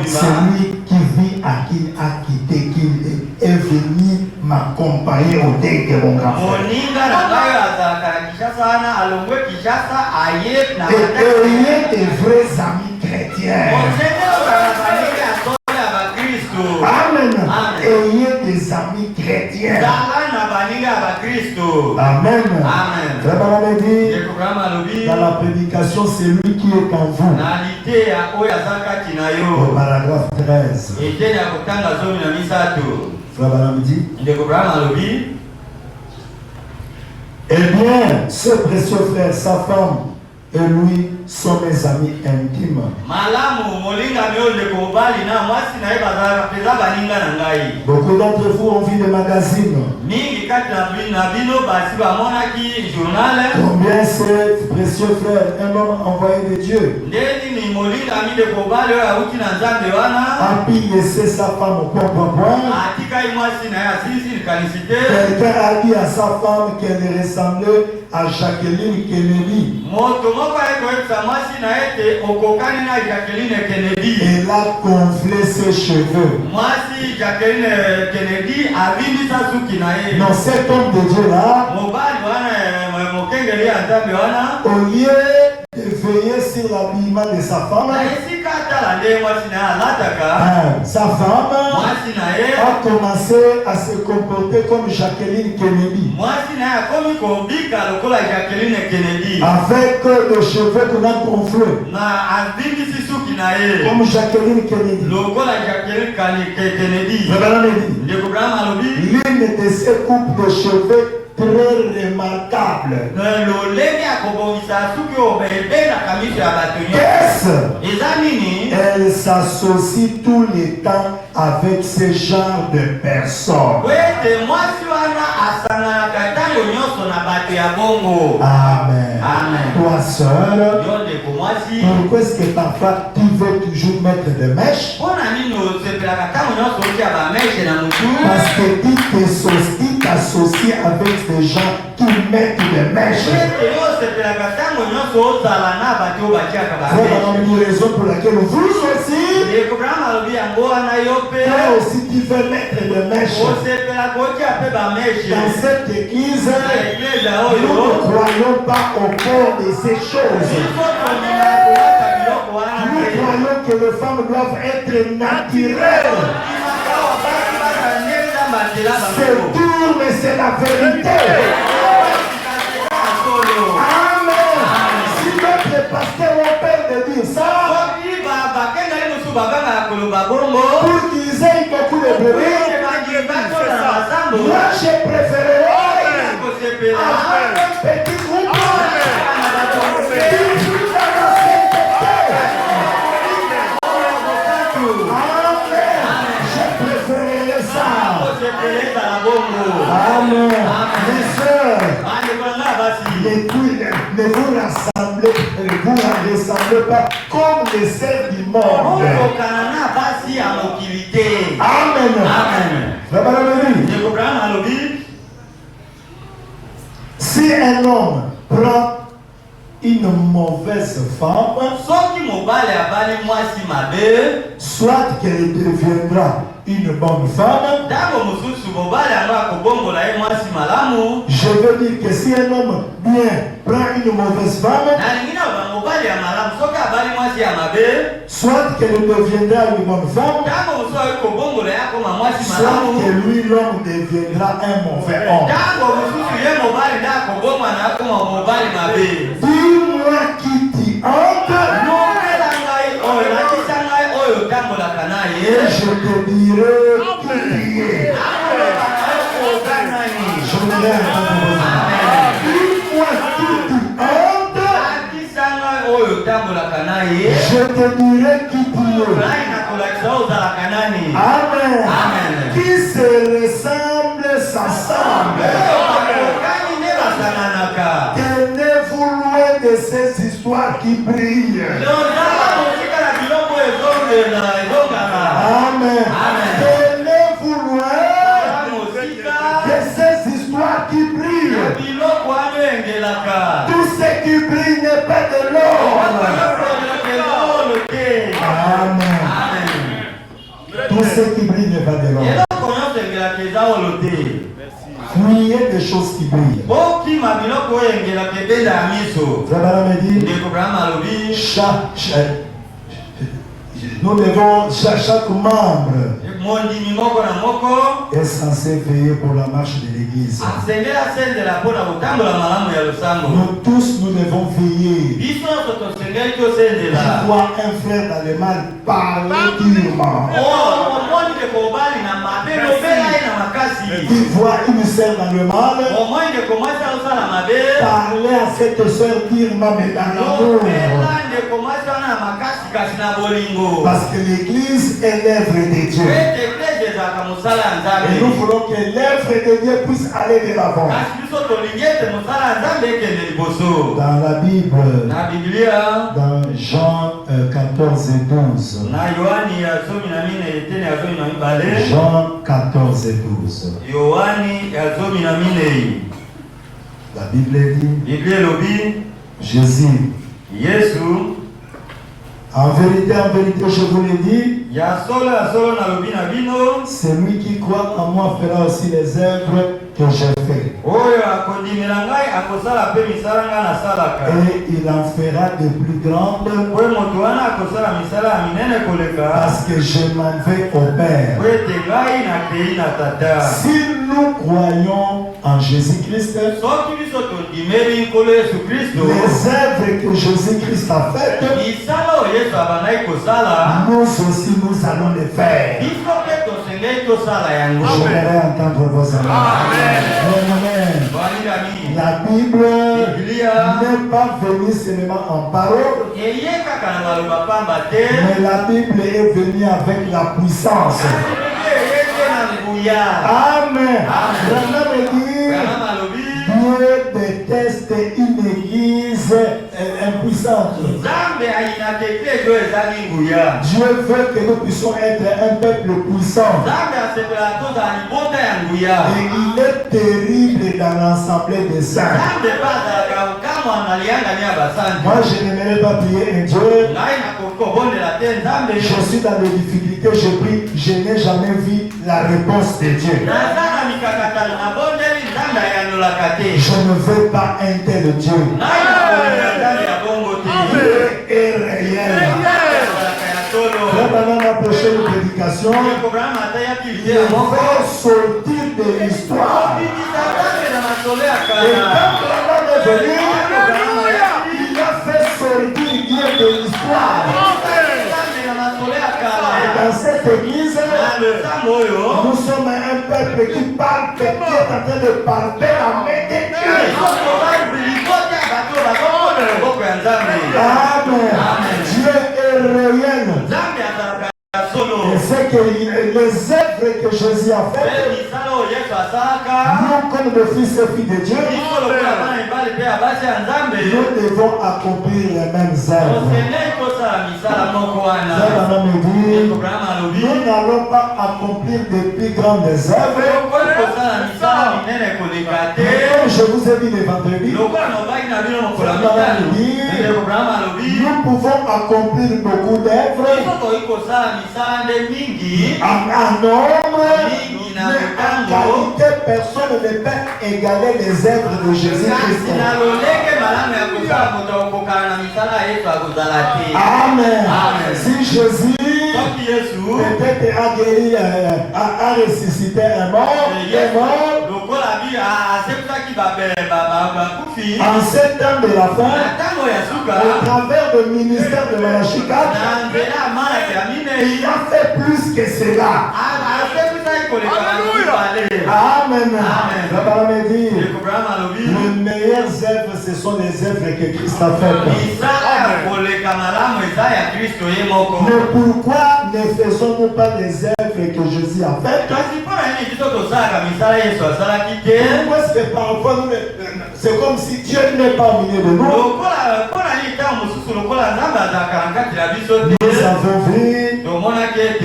Celui qui vit à qui a quitté, qui est venu m'accompagner au deuil de mon grand frère. Et ayez des vrais amis chrétiens. Amen. Ayez des amis chrétiens. Amen. Frère Branham dit dans la prédication, c'est lui qui est en vous. Au paragraphe 13. Frère Branham dit eh bien, ce précieux frère, sa femme et lui sont mes amis intimes. Beaucoup d'entre vous ont vu des magazines. Combien ce précieux frère, un homme envoyé de Dieu, a pu laisser sa femme au point. Quelqu'un a dit à sa femme qu'elle ressemblait à Jacqueline Kennedy. Elle a gonflé ses cheveux. Non, cet homme de Dieu là, au lieu de veillait sur l'habillement de sa femme, na esika atala nde mwasi na ye alataka, sa femme mwasi na ye a commencé à se comporter comme Jacqueline Kennedy, mwasi na ye akomi kobika lokola Jacqueline Kennedy, avec les cheveux qu'on a gonflés, na azimbisi suki na ye comme Jacqueline Kennedy. lokola Jacqueline Kennedy. Vraiment, on dit, Ndeko Branham alobi l'une de ces coupes de cheveux très remarquable. lolenge akobongisa suki oyo ebendaka miso ya bato nyonso. Qu'est-ce? Eza nini? Elle s'associe tout le temps avec ce genre de personnes. Po ete mwasi wana asanganaka ntango nyonso na bato ya bongo. Amen. Amen. Toi, sœur, Yo ndeko mwasi, pourquoi est-ce que parfois tu veux toujours mettre des mèches? mpona nini osepelaka ntango nyonso otia bameshe na mutu? Parce que tu t'associes avec des gens qui mettent des mèches. Po ete yo osepelaka ntango nyonso ozala na bato oyo batiaka C'est vraiment bameshe. une raison pour laquelle vous aussi, Ndeko Branham alobi yango wana yo mpe toi aussi tu veux mettre des mèches. osepelaka otia mpe bameshe. Dans cette église, Na eglise nous oyo ne croyons pas au port de ces choses. biso tondima kolata biloko wana Nous te. croyons que les femmes doivent être naturelles. C'est dur, mais c'est la vérité. Amen. Si notre pasteur ou père de dire ça, pour qu'ils aient beaucoup de bébés, moi j'ai préféré avoir un petit groupe. Amen. Mes soeurs, ne vous rassemblez pas comme les sœurs du monde. Amen. Si un homme prend une mauvaise femme, soit qu'elle deviendra une bonne femme, je veux dire que si un homme bien prend une mauvaise femme, soit qu'elle deviendra une bonne femme, soit que lui l'homme deviendra un mauvais homme. Dis-moi qui t'y entre, et je te dirai qui tu es. Je voudrais entendre. Dis-moi qui t'y entre, je te dirai qui tu es. Amen. Qui se ressemble s'assemble. Tenez-vous loin de ces histoires qui brillent. Amen. Tenez-vous loin de ces histoires qui brillent. Tout ce qui brille n'est pas de l'or. Amen. Tout ce qui brille n'est pas de l'or. Fuyez des choses qui brillent. Nous devons, chaque membre est censé veiller pour la marche de l'église. Nous tous, nous devons veiller. Tu vois un frère dans le mal parler durement. Tu vois une sœur dans le mal parler à cette sœur durement, mais dans l'amour. Parce que l'église est l'œuvre de Dieu. Et nous voulons que l'œuvre de Dieu puisse aller de l'avant. Dans la Bible, dans Jean 14 et 12. Jean 14 et 12. La Bible dit, Jésus, en vérité, je vous le dis, celui qui croit en moi fera aussi les œuvres que j'ai faites. il en fera de plus grandes parce que je m'en vais au Père. Si nous croyons en Jésus-Christ, les œuvres que Jésus-Christ a faites, nous aussi nous allons les faire. J'aimerais entendre vos amis. Amen. La Bible n'est pas venue seulement en parole, mais la Bible est venue avec la puissance. Amen. Dieu déteste une église impuissante. Dieu veut que nous puissions être un peuple puissant. Et il est terrible dans l'assemblée des saints. Moi, je n'aimerais pas prier un Dieu. Je suis dans des difficultés, je prie, je n'ai jamais vu la réponse de Dieu. Je ne veux pas un tel Dieu. Dieu est réel. Pendant la prochaine prédication, il va sortir de l'histoire. Et quand l'homme est venu, il a fait sortir Dieu de l'histoire. Et dans cette église, nous sommes un peuple qui parle, qui est en train de parler la main de Dieu. Amen. Dieu est réel. Et c'est que les œuvres que Jésus a faites, nous comme le fils et filles de Dieu, nous devons accomplir les mêmes œuvres. Nous n'allons pas accomplir de plus grandes œuvres. Comme je vous ai dit le vendredi, nous pouvons accomplir beaucoup d'œuvres en nombre, mais en qualité, personne ne peut égaler les œuvres de Jésus-Christ. Amen. Si Jésus peut-être a guéri, a ressuscité un mort, en ces temps de la fin, au travers du ministère de Malachi 4, il a fait plus que cela. Amen. Les meilleures œuvres, ce sont les œuvres que Christ a faites. Mais pourquoi ne faisons-nous pas les œuvres que Jésus a faites? Pourquoi est-ce que parfois c'est comme si Dieu n'est pas au milieu de nous? Nous avons vu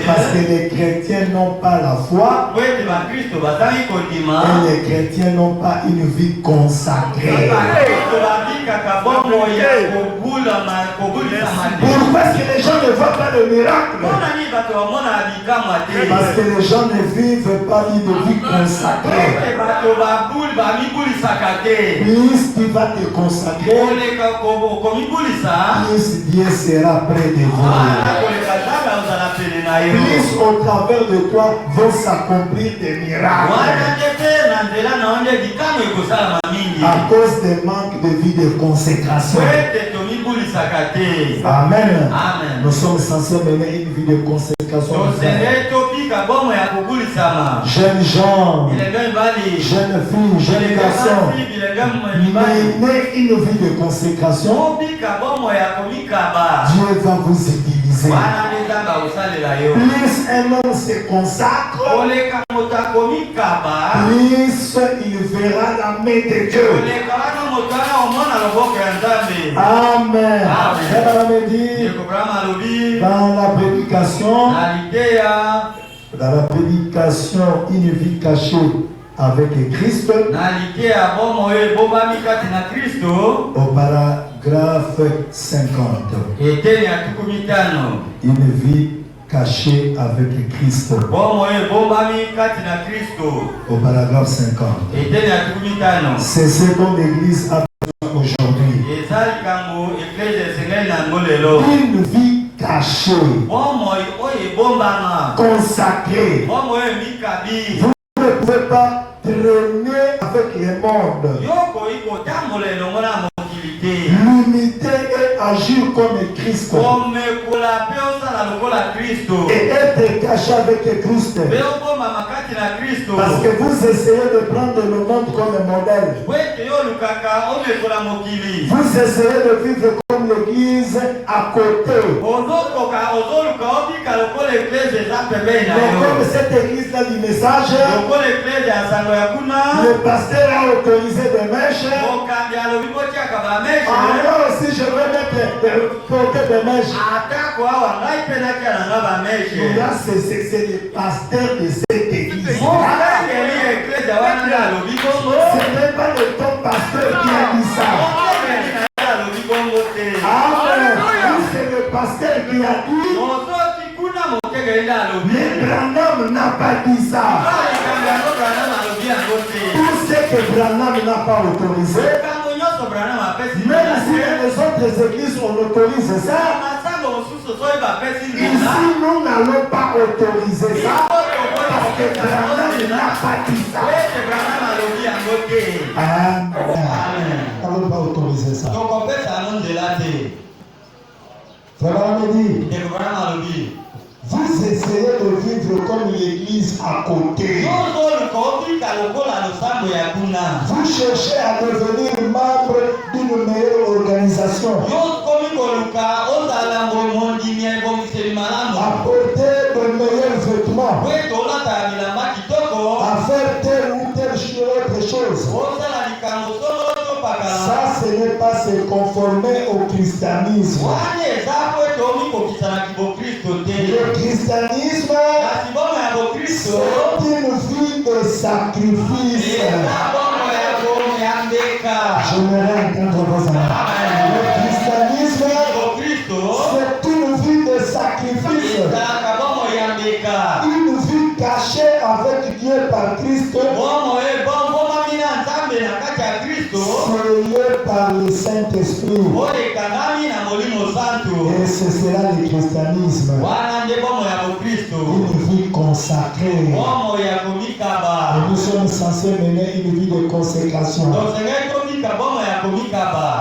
parce que les chrétiens n'ont pas la foi et les chrétiens n'ont pas une vie consacrée. Pourquoi est-ce que les gens ne voient pas le miracle? Parce que les gens ne vivent pas une vie consacrée. Plus tu vas te consacrer, plus Dieu sera près de vous. Plus au travers de toi vont s'accomplir des miracles. À cause des manques de vie de consécration. Amen. Nous sommes censés mener une vie de consécration. Jeunes gens, jeunes filles, jeunes garçons, menez une vie de consécration. Dieu va vous utiliser. Plus un homme se consacre, plus il verra la main de Dieu. Amen. Dans la prédication, une vie cachée avec Christ. Au paragraphe 50. Une vie caché avec Christ. Au paragraphe 50. C'est ce dont l'Église a besoin aujourd'hui. Une vie cachée, consacrée. Vous ne pouvez pas traîner avec le monde. L'unité et agir comme Christ. Et être caché avec Christ. Parce que vous essayez de prendre le monde comme modèle. Vous essayez de vivre comme l'Église à côté. Mais comme cette Église a du message, le pasteur a autorisé des mèches. Alors si je veux porter des mèches, là c'est le pasteur de cette église. Ce n'est pas le ton pasteur qui a dit ça. Amen. C'est le pasteur qui a dit. Mais Branham n'a pas dit ça. Tout ce que Branham n'a pas autorisé, même si les autres églises on autorise ça, ici nous n'allons pas autoriser ça parce que Branham n'a pas dit ça. Amen. Nous n'allons pas autoriser ça. Frère me dit, vous essayez de vivre comme l'Église à côté. Vous cherchez à devenir membre d'une meilleure organisation. Apporter de meilleurs vêtements. À faire telle ou telle autre chose. Ça, ce n'est pas se conformer au christianisme. Le christianisme, c'est une vie de sacrifice. J'aimerais entendre vos amis. Le christianisme, c'est une vie de sacrifice. Une vie cachée avec Dieu par Christ. Scellée par le Saint-Esprit. Et ce sera le christianisme. Une vie consacrée. Et nous sommes censés mener une vie de consécration.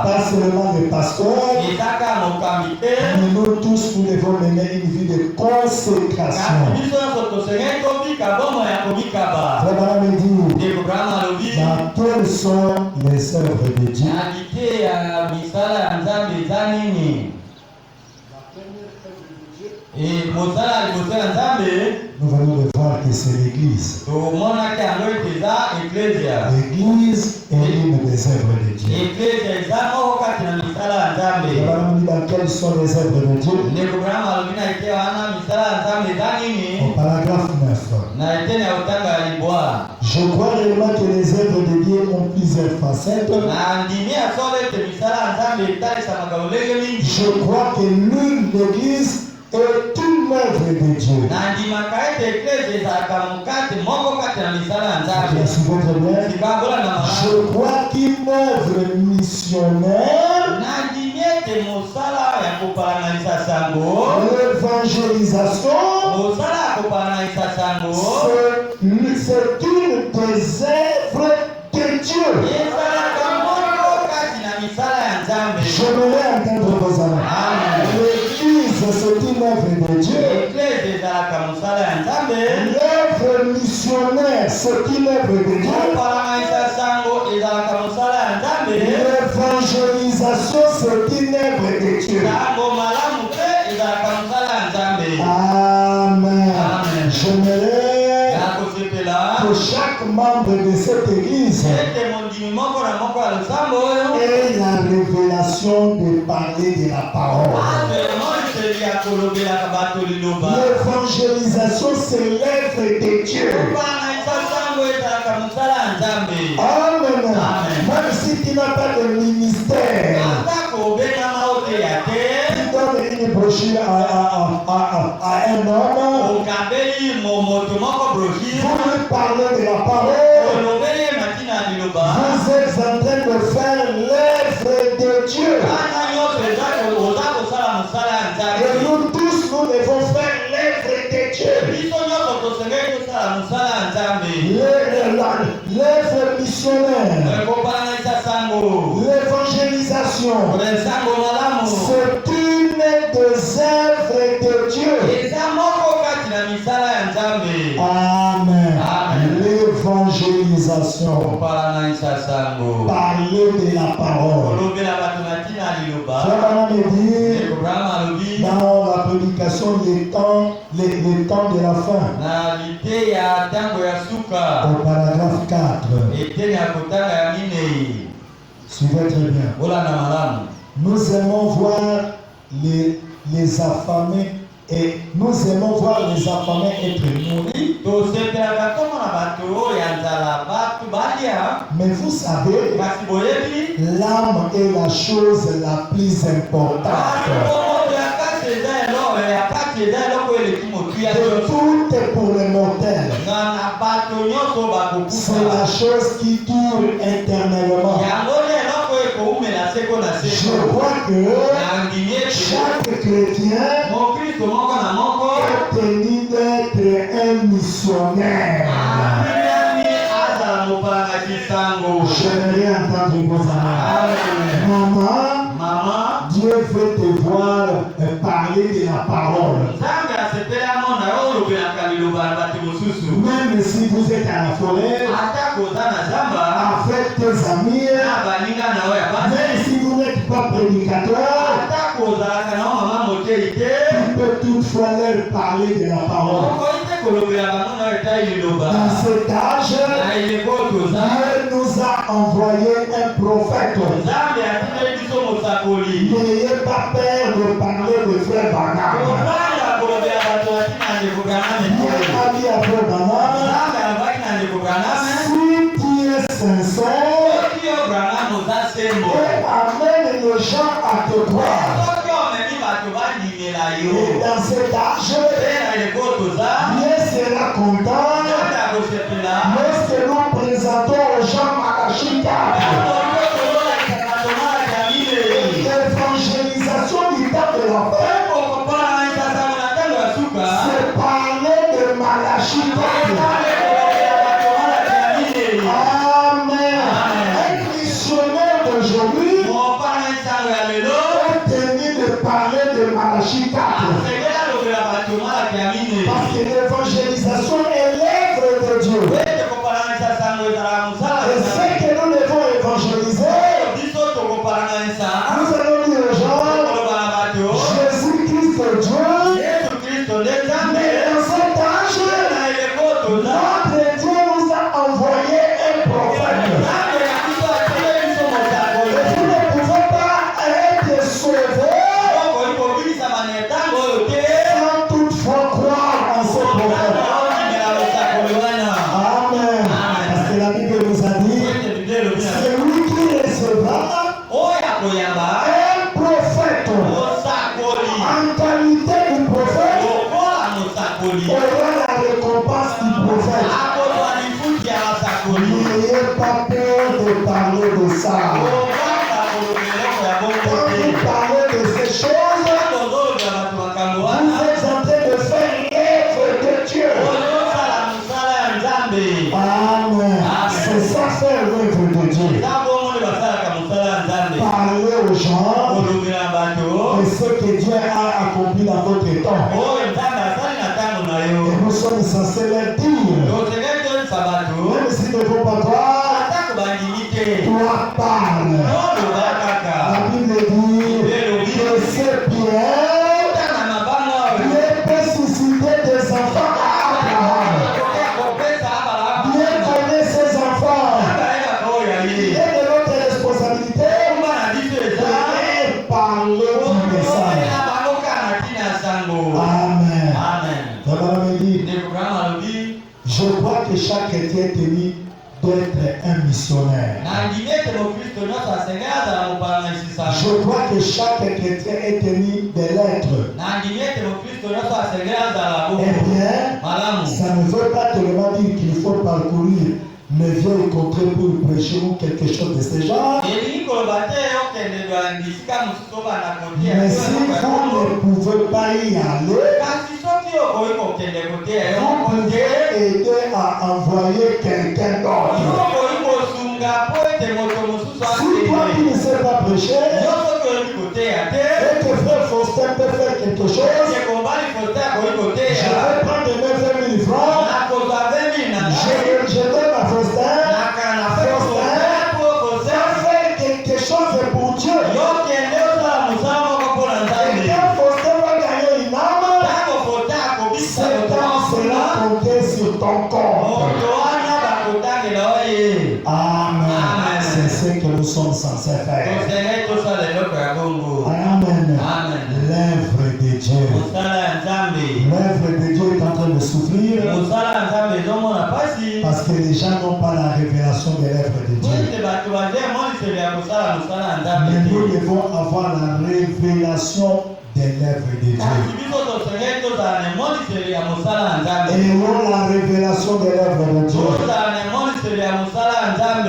Pas seulement les pasteurs, mais nous tous nous devons mener une vie de consécration. Frère me dit, dans quelles sont les œuvres de Dieu? Nous venons de voir que c'est l'Église. L'Église est une des œuvres de Dieu. Dans quelles sont les œuvres de Dieu? Au paragraphe 9. Je crois réellement que les œuvres de Dieu ont plusieurs facettes. Je crois que l'une l'Église est une œuvre de Dieu. Je crois qu'une œuvre missionnaire, l'évangélisation, c'est une des œuvres de Dieu. J'aimerais entendre vos amis. L'Église, c'est une œuvre de Dieu. L'œuvre missionnaire, c'est une œuvre de Dieu. L'évangélisation, c'est une œuvre de Dieu. Amen. J'aimerais que chaque membre de cette église ait la révélation de parler de la parole. L'évangélisation, c'est l'œuvre de Dieu. Amen. Même si tu n'as pas de ministère, tu donnes une brochure à un homme, vous lui parlez de la parole, vous êtes en train de faire l'œuvre de Dieu. Et nous tous, nous devons faire l'œuvre de Dieu. L'œuvre missionnaire, l'évangélisation, c'est une des œuvres de Dieu. Amen. L'évangélisation. Parler de la parole. Frère me dit dans la prédication les temps de la fin. Au paragraphe 4. Suivez très bien. Nous aimons voir les affamés et nous aimons voir les affamés être nourris. Mais vous savez, l'âme est la chose la plus importante. De tout est pour les mortels. C'est la chose qui dure éternellement. Je crois que chaque chrétien est tenu d'être un missionnaire. J'aimerais entendre vos amis. Maman, Dieu veut te voir parler de la parole. Même si vous êtes à la forêt, avec tes amis, même si vous n'êtes pas prédicateur, tu peux toutefois leur parler de la parole. Dans cet âge, Dieu nous a envoyé un prophète. N'ayez pas peur de parler de frère Branham. Dieu a dit à frère Branham, si tu es sincère, et amène les gens à te croire. Et dans cet âge, Dieu sera content lorsque nous présentons aux gens Malachi 4. L'évangélisation du temps de la fin, c'est parler de Malachi 4. Amen. Un missionnaire d'aujourd'hui est tenu de parler de Malachi 4. Parce que l'évangélisation est l'œuvre de Dieu. Et ce que nous devons évangéliser, nous allons dire aux gens, Jésus-Christ est Dieu. Mais dans cet âge, notre Dieu nous a envoyé un prophète. Et vous ne pouvez pas être sauvés sans toutefois croire en ce prophète. Amen. Parce que la Bible nous a dit, c'est lui qui recevra un prophète en qualité du prophète aura la récompense du prophète. N'ayez pas peur de parler de ça. Quand vous parlez de ces choses, vous êtes en train de faire l'œuvre de Dieu. Amen. C'est ça faire l'œuvre de Dieu. Parler aux gens de ce que Dieu a accompli dans votre temps. Et nous sommes censés leur dire, même s'ils ne vont pas croire, toi parle. La Bible dit que c'est bien, Dieu peut susciter des enfants à Abraham. Dieu connaît ses enfants. Il est de notre responsabilité de parler du message. Amen. Je crois que chaque chrétien est tenu d'être un missionnaire. Je crois que chaque chrétien est tenu de l'être. Eh bien, ça ne veut pas tellement dire qu'il faut parcourir mes vieilles contrées pour prêcher ou quelque chose de ce genre. Mais si vous ne pouvez pas y aller, vous pouvez aider à envoyer quelqu'un d'autre. Si toi qui ne sais pas prêcher, et que frère Faustin peut faire quelque chose, je vais prendre mes 20 000 francs, je donne à Faustin, faire quelque chose pour Dieu. Et quand Faustin va gagner une âme, c'est dans cela compter sur ton compte. Amen. C'est ce que nous sommes censés faire. Amen. L'œuvre de Dieu. L'œuvre de Dieu est en train de souffrir parce que les gens n'ont pas la révélation de l'œuvre de Dieu. Mais nous devons avoir la révélation de l'œuvre de Dieu. Ayons la révélation de l'œuvre de Dieu.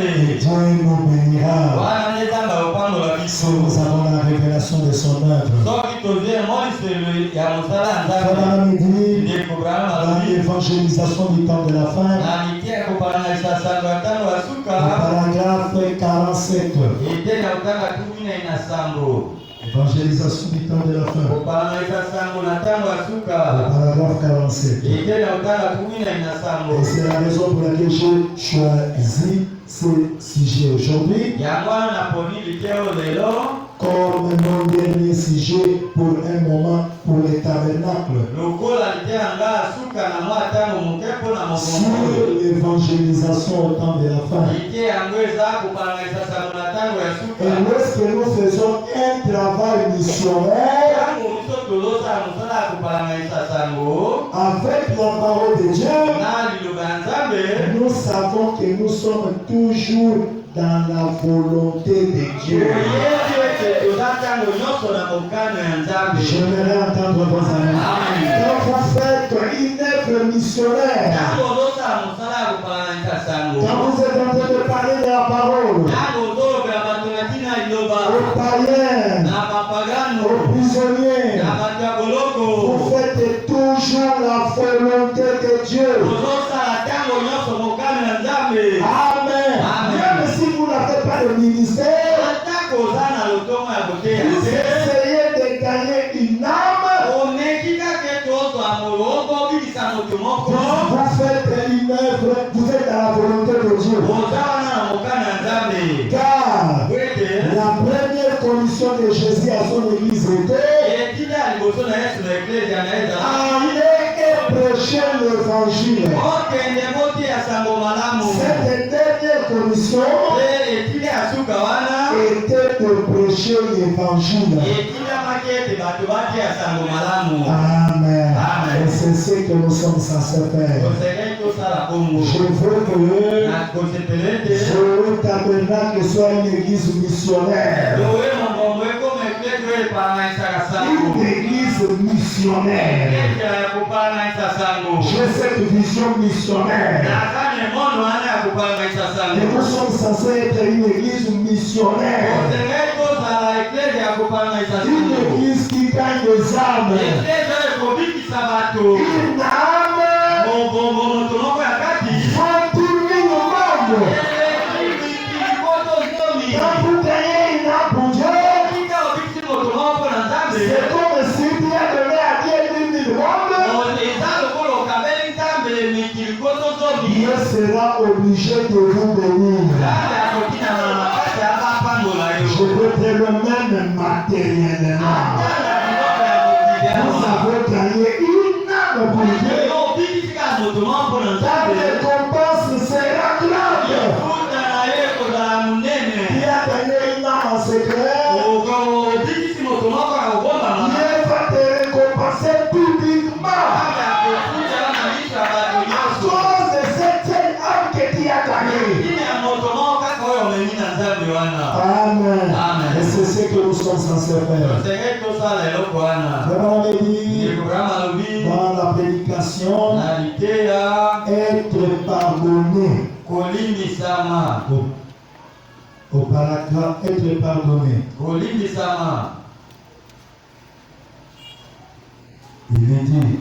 Et Dieu nous bénira si nous avons la révélation de son œuvre. Dans l'évangélisation du temps de la fin, paragraphe 47. Évangélisation du temps de la fin. Paragraphe 47. Et c'est la raison pour laquelle j'ai choisi ce sujet aujourd'hui comme mon dernier sujet pour un moment pour les tabernacles. Sur l'évangélisation au temps de la fin. Et lorsque nous faisons un travail missionnaire avec la parole de Dieu, nous savons que nous sommes toujours dans la volonté de Dieu. J'aimerais entendre vos amis. Quand vous faites une œuvre missionnaire, quand vous êtes en train de parler de la parole aux païens, aux prisonniers, vous faites toujours la volonté de Dieu. Amen. Même si vous n'avez pas de ministère, vous essayez de gagner une âme. Vous faites une œuvre, vous êtes dans la volonté de Dieu. Car la première commission de Jésus à son église était aller et prêcher l'évangile. Cette dernière commission était de prêcher l'évangile. Amen. Et c'est ce que nous sommes censés faire. Je veux que ce tabernacle soit une église missionnaire. Une église missionnaire. J'ai cette vision missionnaire. Et nous sommes censés être une église missionnaire. Une église qui gagne des âmes. Une âme va tourner le monde. Quand vous gagnez une âme pour Dieu, c'est comme si tu as donné à Dieu 1000 mondes. Dieu sera obligé de vous bénir. Je veux dire le même matériellement. Vous avez gagné une âme pour Dieu. La récompense sera grande. Qui a gagné une âme en secret, Dieu va te récompenser publiquement. À cause de cette âme que tu as gagnée. Amen. Amen. Et c'est ce que nous sommes censés faire. Vraiment dit dans la prédication, être pardonné. Au paragraphe, être pardonné. Il est dit.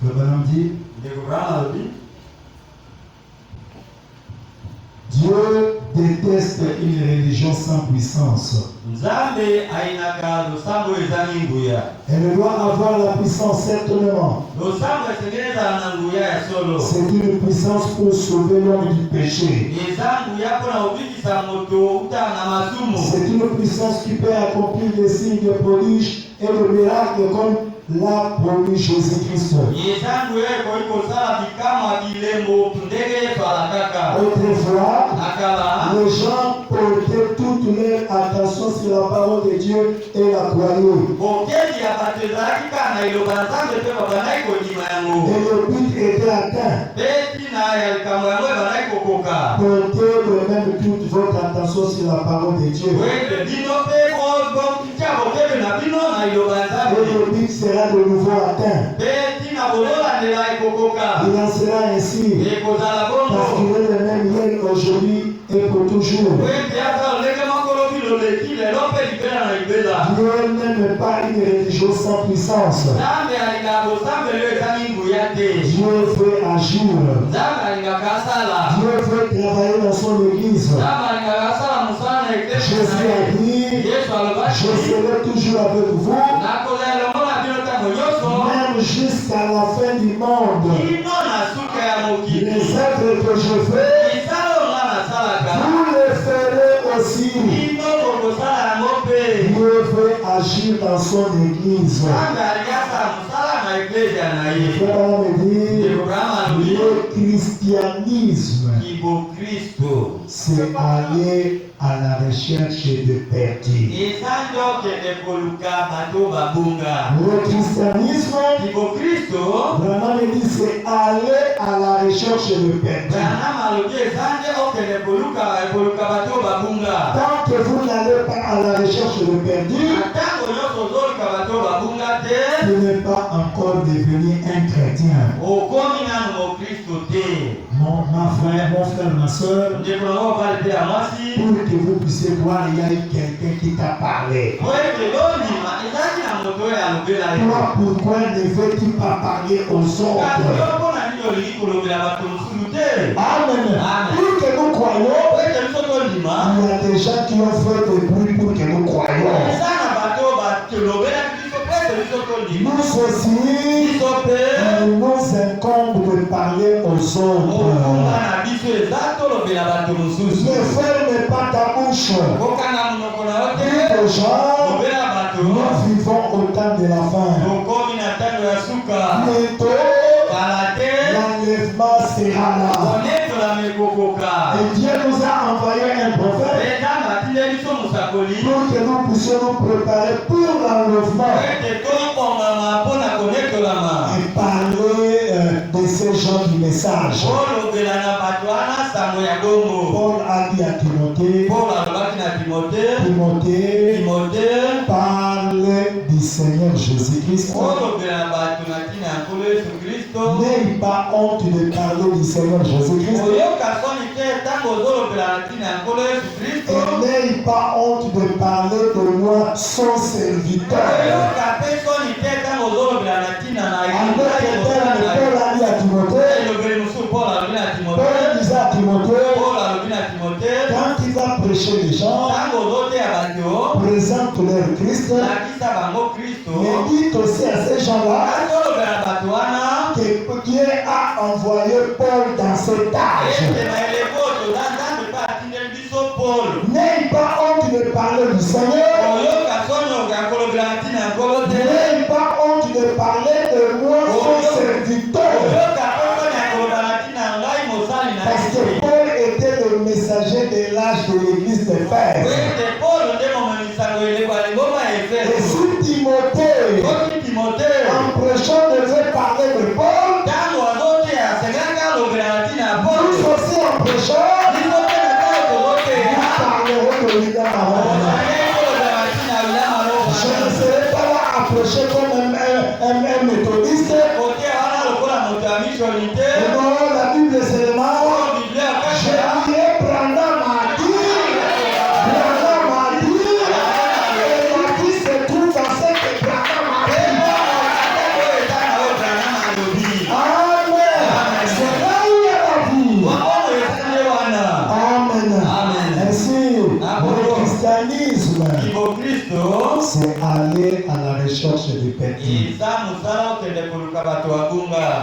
Le bonhomme dit, Dieu déteste une religion sans puissance. Elle doit avoir la puissance certainement. C'est une puissance pour sauver l'homme du péché. C'est une puissance qui peut accomplir des signes de prodiges et de miracles comme l'a promis Jésus-Christ. Autrefois, les gens portaient toute leur attention sur la parole de Dieu et la croyaient. Et le but était atteint. Portez de même toute votre attention sur la parole de Dieu. Et le but sera de nouveau atteint. Il en sera ainsi. Parce qu'il est le même hier, aujourd'hui et pour toujours. Dieu n'aime pas une religion sans puissance. Dieu veut agir. Dieu veut travailler dans son église. Jésus a dit, je serai toujours avec vous, même jusqu'à la fin du monde. Les œuvres que je fais, vous les ferez aussi. Dieu veut agir dans son église. Frère me dit, le christianisme, c'est aller à la recherche de perdus. Le christianisme, vraiment me dit, c'est aller à la recherche de perdus. Tant que vous n'allez pas à la recherche de perdus, vous n'êtes pas encore devenu un chrétien. Mon frère, ma soeur, pour que vous puissiez voir, il y a eu quelqu'un qui t'a parlé. Toi, pourquoi ne veux-tu pas parler aux autres? Amen. Pour que nous croyons, il y a des gens qui ont fait des bruits pour que nous croyons. Nous aussi, il nous incombe de parler aux autres. Ne ferme pas ta bouche. Dis aux gens, nous vivons au temps de la fin. Bientôt, l'enlèvement sera là. Et Dieu nous a envoyé un prophète pour que nous puissions nous préparer pour l'enlèvement et parler de ces gens du message. Paul a dit à Timothée, parle du Seigneur Jésus-Christ. N'aie pas honte de parler du Seigneur Jésus-Christ. Et n'aie pas honte de parler de moi, son serviteur. Paul a dit à Timothée, Paul disait à Timothée, quand il va prêcher les gens, présente leur Christ, mais dites aussi à ces gens-là que Dieu a envoyé Paul dans cet âge. N'aie pas honte de parler du Seigneur. N'aie pas honte de parler de moi, son serviteur. Parce que Paul de l'église d'Éphèse. Et si Timothée, en prêchant, devait parler de Paul, nous aussi en prêchant, nous parlerons de William Maroon. Je ne serai pas là à prêcher comme un méthodiste. Non, la Bible c'est le mal. Je dirais Branham m'a dit, et la vie se trouve dans ce que Branham m'a dit. Amen. C'est là où il y a la vie. Amen. Ainsi, le christianisme, c'est aller à la recherche du péché.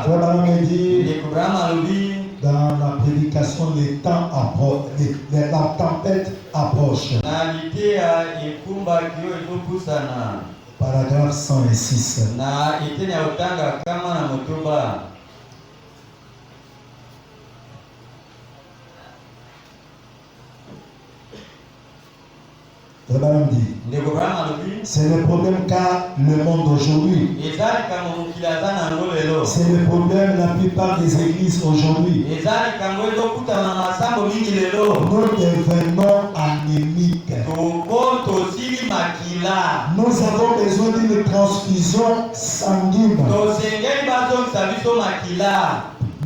Abraham dit dans la prédication, la tempête approche. Paragraphe 106. Abraham dit, c'est le problème qu'a le monde aujourd'hui. C'est le problème de la plupart des églises aujourd'hui. Nous devenons anémiques. Nous avons besoin d'une transfusion sanguine.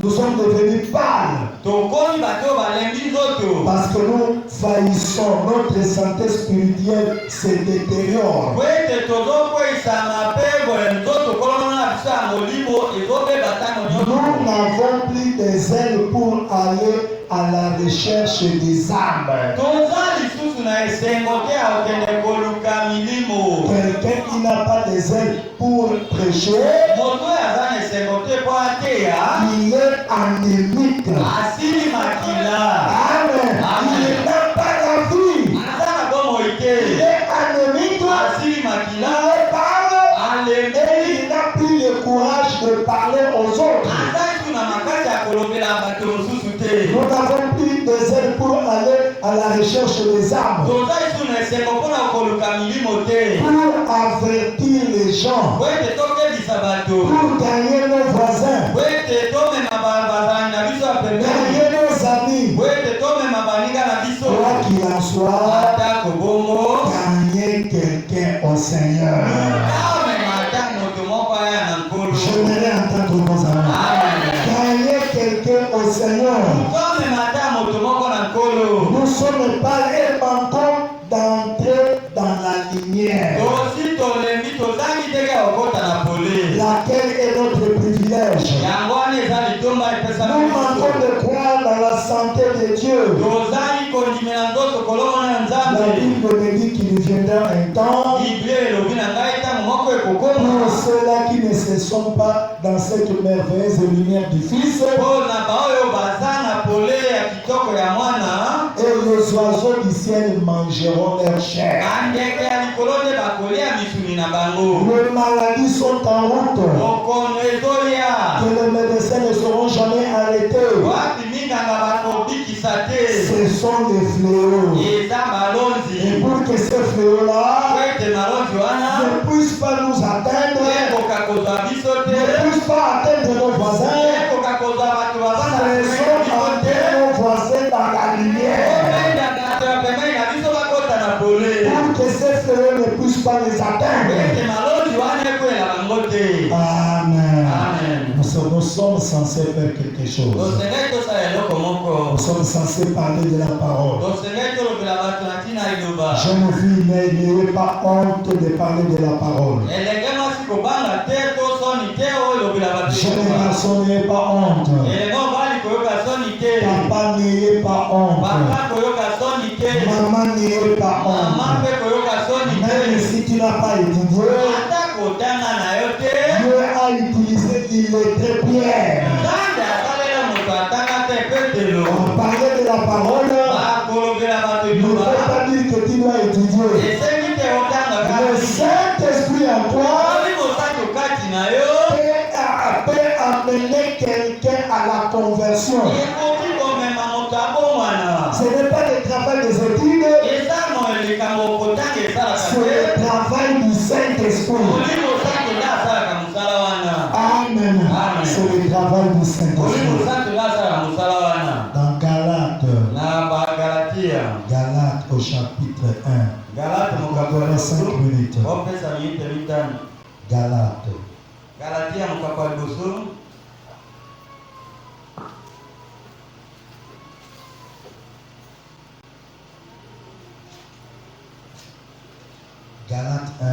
Nous sommes devenus pâles parce que nous faillissons, notre santé spirituelle se détériore. Nous n'avons plus des ailes pour aller à la recherche des âmes. Quelqu'un qui n'a pas des ailes pour prêcher, il est anémique. Amen. Il n'a pas la vie. Il est anémique. Il parle et il n'a plus le courage de parler aux autres. Nous n'avons plus des ailes pour aller à la recherche des âmes. Pour avertir les gens. Pour gagner nos voisins. Gagner nos amis. Quoi qu'il en soit, gagner quelqu'un au Seigneur. J'aimerais entendre nos amis. Gagner quelqu'un au Seigneur. Nous sommes pas et manquons d'entrer dans la lumière. Laquelle est notre privilège. Nous manquons de croire dans la santé de Dieu. La Bible me dit qu'il viendra un temps pour ceux-là qui ne se sont pas dans cette merveilleuse lumière du Fils. Et les oiseaux du ciel mangeront leur chair. Les maladies sont en route. Que les médecins ne seront jamais arrêtés. Ce sont des fléaux. Et pour que ces fléaux-là ne puissent pas nous atteindre, ne puissent pas atteindre nos voisins, faisons entrer nos voisins dans la lumière. Pour que ces fléaux ne puissent pas les atteindre. Amen. Nous sommes censés faire quelque chose. Nous sommes censés parler de la parole. Jeune fille, n'ayez pas honte de parler de la parole. Jeune garçon, n'ayez pas honte. Papa, n'ayez pas honte. Maman, n'ayez pas honte. Même si tu n'as pas étudié, Dieu a utilisé l'illettré Pierre. On parlait de la parole. Ne peut pas dire que tu dois étudier. Le Saint-Esprit en toi peut amener quelqu'un à la conversion. Ce n'est pas le travail des études. C'est le travail du Saint-Esprit. Amen. C'est le travail du Saint-Esprit. Dans Galates au chapitre 1. Galates 5 minutes. Galates. Galates 1.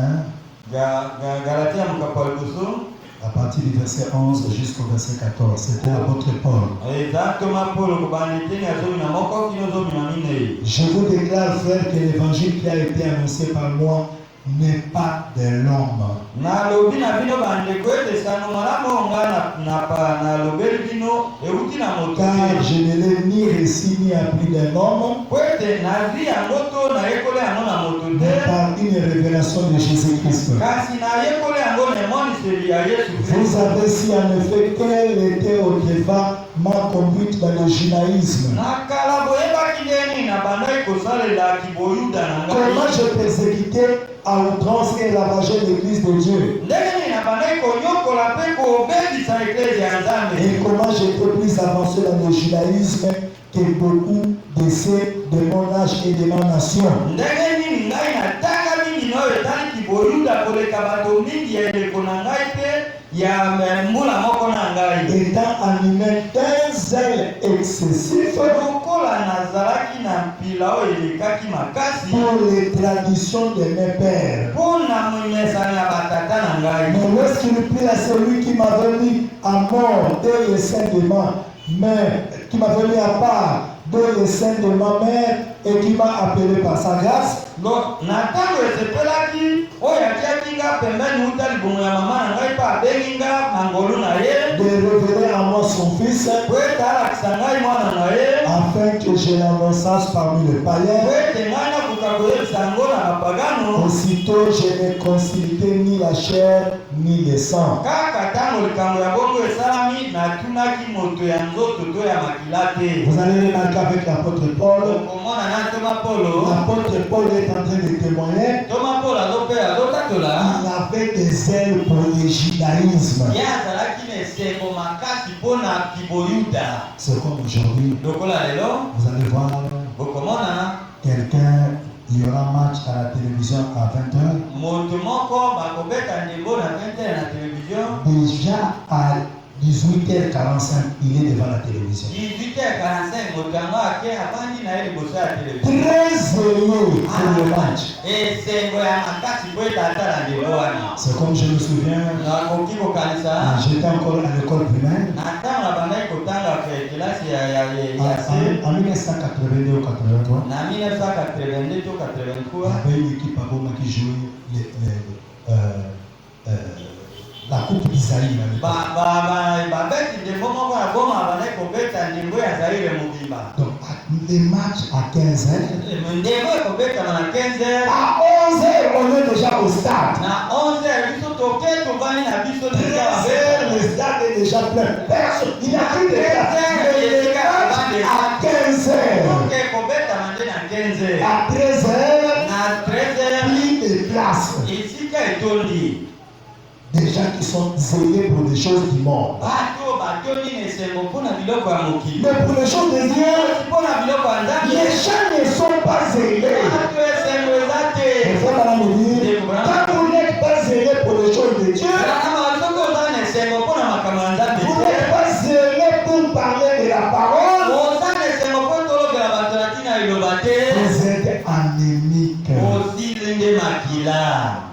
À partir du verset 11 jusqu'au verset 14. C'était l'apôtre Paul. Je vous déclare, frère, que l'évangile qui a été annoncé par moi n'est pas de l'homme. Car je ne l'ai ni récit ni appris d'un homme, mais par une révélation de Jésus-Christ. Vous avez si en effet quelle était autrefois ma conduite dans le judaïsme. Comment je persécutais à outrance et ravageais l'église de Dieu. Et comment j'étais plus avancé dans le judaïsme que beaucoup de ceux de mon âge et de ma nation. Étant animé d'un zèle excessif pour les traditions de mes pères. Mais lorsqu'il prit à celui qui m'avait mis à mort dès le sein de qui m'avait mis à part dès le sein de ma mère et qui m'a appelé par sa grâce, de révéler à moi son fils, afin que je l'annonçasse parmi les païens. Aussitôt je ne consultai ni la chair ni le sang. Vous allez remarquer avec l'apôtre Paul. L'apôtre Paul est en train de témoigner. Il avait des ailes pour le judaïsme. C'est comme aujourd'hui. Vous allez voir quelqu'un, il y aura match à la télévision à 20h. Déjà à 18h45, il est devant la télévision. 18h45, très zélé pour le match. C'est comme je me souviens, j'étais encore à l'école primaire. En 1982 ou 83, il y avait une équipe à Goma qui jouait la coupe d'Isaïe. Donc, les matchs à 15h. À 11h, on est déjà au stade. 13h, le stade est déjà plein. Personne, il n'y a plus de place. À 15h. À 13h, plus de place. Des gens qui sont zélés pour les choses du monde. Mais pour les choses de Dieu, les gens ne sont pas zélés. Il faut pas nous dire, quand vous n'êtes pas zélé pour les choses de Dieu, vous n'êtes pas zélé pour parler de la parole, vous êtes anémique.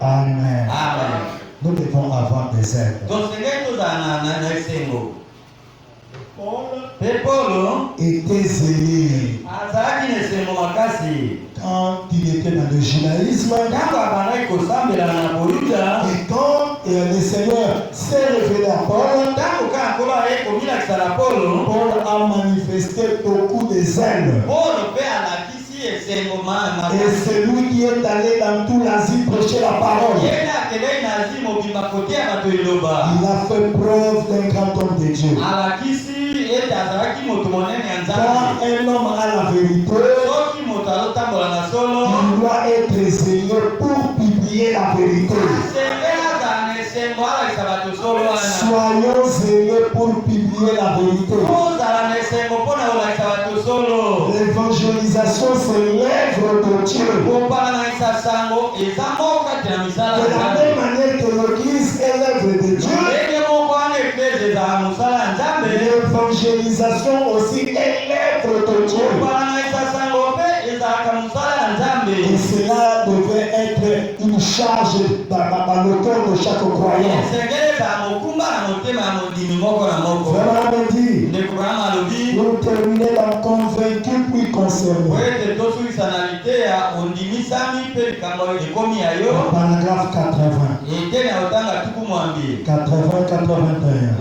Amen. Nous devons avoir des ailes. Paul était zélé. Quand il était dans le judaïsme, et quand le Seigneur s'est révélé à Paul, Paul a manifesté beaucoup de zèle. Et celui qui est allé dans toute l'Asie prêcher la parole. Il a fait preuve d'un grand homme de Dieu. Quand un homme a la vérité, il doit être zélé pour publier la vérité. Soyons zélés pour publier la vérité. L'évangélisation, c'est l'œuvre de Dieu. De la même manière que l'Église est l'œuvre de Dieu, l'évangélisation aussi est l'œuvre de Dieu. Et cela devait être une charge dans le cœur de chaque croyant. Vraiment dit, nous terminer dans convaincu puis concerné. Paragraphe 80. 81.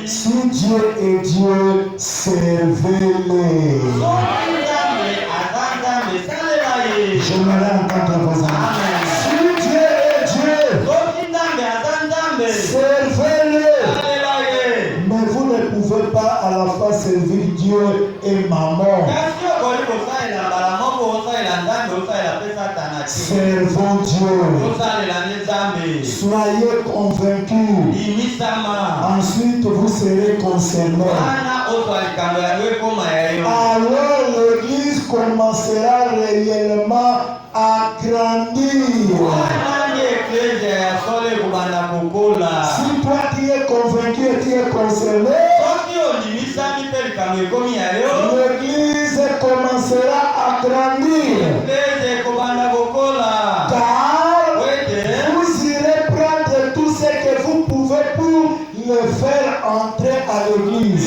Si Dieu est Dieu, servez-le. Je me l'ai entendu vos amis. Si Dieu est Dieu, servez-le. Mais vous ne pouvez pas à la fois servir Dieu et maman. Servons Dieu. Soyez convaincus. Ensuite, vous serez concernés. Alors, l'Église commencera réellement à grandir. Si toi tu es convaincu et tu es concerné, l'Église commencera à grandir. Car vous irez prendre tout ce que vous pouvez pour le faire entrer à l'Église.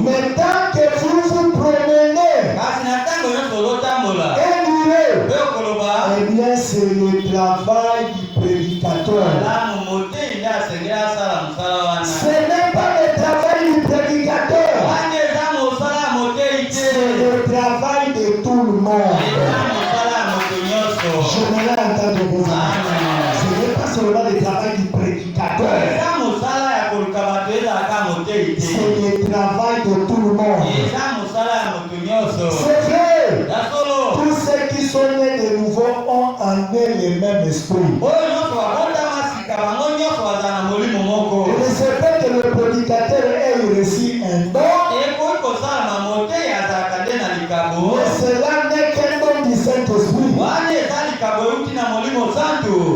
Mais tant que vous vous promenez, eh bien c'est le travail du prédicateur. Ce n'est pas le travail du prédicateur. C'est le travail de tout le monde. Je me l'ai entendu vous. Ce n'est pas seulement le travail du prédicateur. C'est le travail de tout le monde. C'est vrai. Tous ceux qui sont nés de nouveau ont en eux le même esprit. Il se peut que le prédicateur ait reçu un don. Mais cela n'est qu'un don du Saint-Esprit.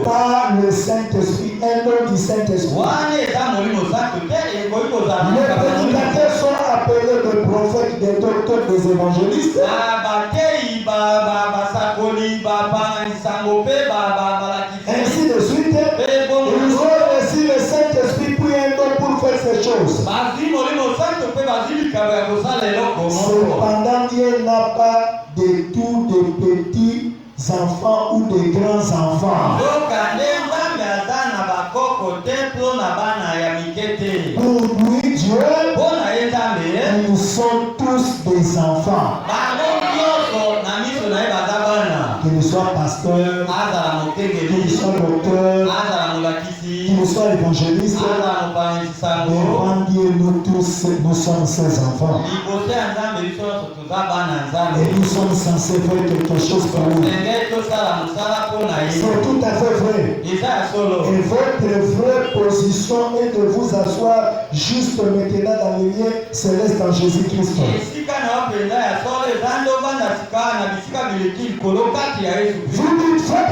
Pas le Saint-Esprit, un don du Saint-Esprit. Les prédicateurs sont appelés des prophètes, des docteurs, des évangélistes. Ainsi de suite, ils ont reçu le Saint-Esprit puis un don pour faire ces choses. Cependant, Dieu n'a pas de tout de petits enfants ou de grands enfants. Pour lui, Dieu, nous sommes tous des enfants. Qu'il soit pasteur, qu'il soit docteur, qu'il soit évangéliste, devant Dieu, nous tous, nous sommes ses enfants. Et nous sommes censés faire quelque chose pour lui. C'est tout à fait vrai. Et votre vraie position est de vous asseoir juste maintenant dans le lien céleste en Jésus-Christ. Vous dites, frère,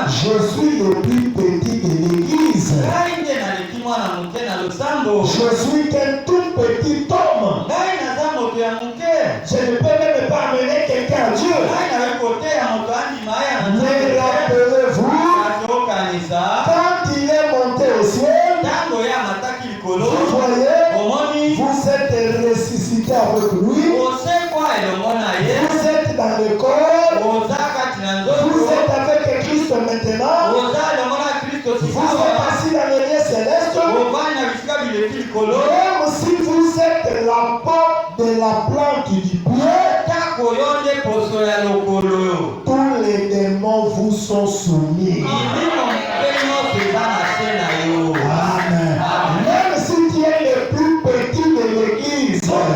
je suis le plus petit de l'église. Je suis qu'un tout petit homme. Je ne peux même pas amener quelqu'un à Dieu. Mais rappelez-vous, quand il est monté au ciel, vous voyez, vous êtes ressuscité avec lui. Vous êtes dans le corps. Vous êtes avec Christ maintenant. êtes assis dans les lieux célestes. Même si vous êtes la porte de la plante du pied, tous les démons vous sont soumis. Amen. Même si tu es le plus petit de l'église, tous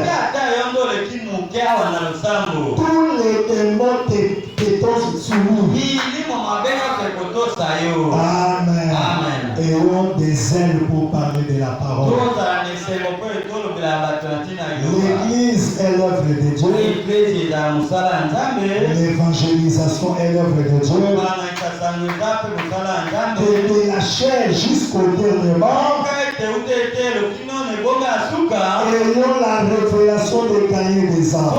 les démons te sont soumis. Amen. Ayons des ailes pour parler de la parole. L'église est l'œuvre de Dieu. L'évangélisation est l'œuvre de Dieu. De la chair jusqu'au dernier mort. Ayons la révélation de gagner des âmes.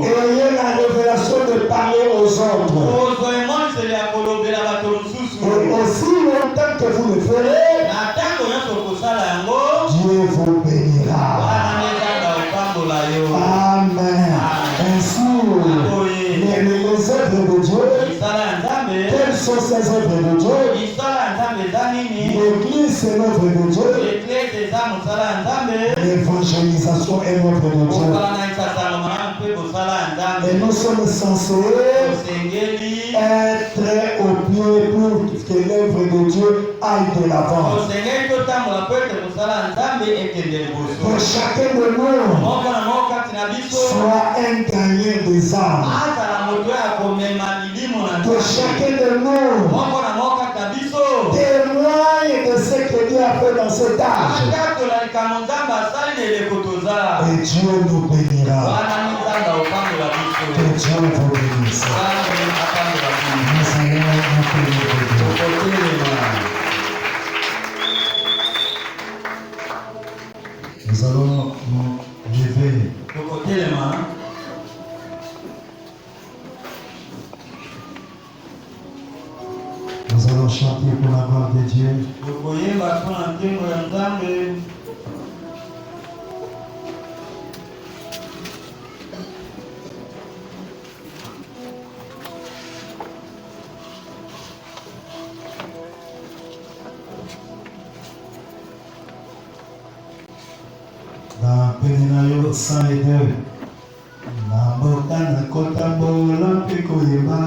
Ayez la révélation de parler aux autres. Et aussi longtemps que vous le ferez, Dieu vous bénira. Amen. Ainsi, les œuvres de Dieu, quelles sont ces œuvres de Dieu? L'église est l'œuvre de Dieu. L'évangélisation est l'œuvre de Dieu. Et nous sommes censés être au pied pour que l'œuvre de Dieu aille de l'avant. Que chacun de nous soit un gagnant des âmes. Que chacun de nous témoigne de ce que Dieu a fait dans cet âge. Et Dieu nous bénira. Que Dieu vous bénisse. Nous allons nous lever. Nous allons chanter pour la gloire de Dieu. Dans Pénénayo 102, na boka na kota bola pe koyeba.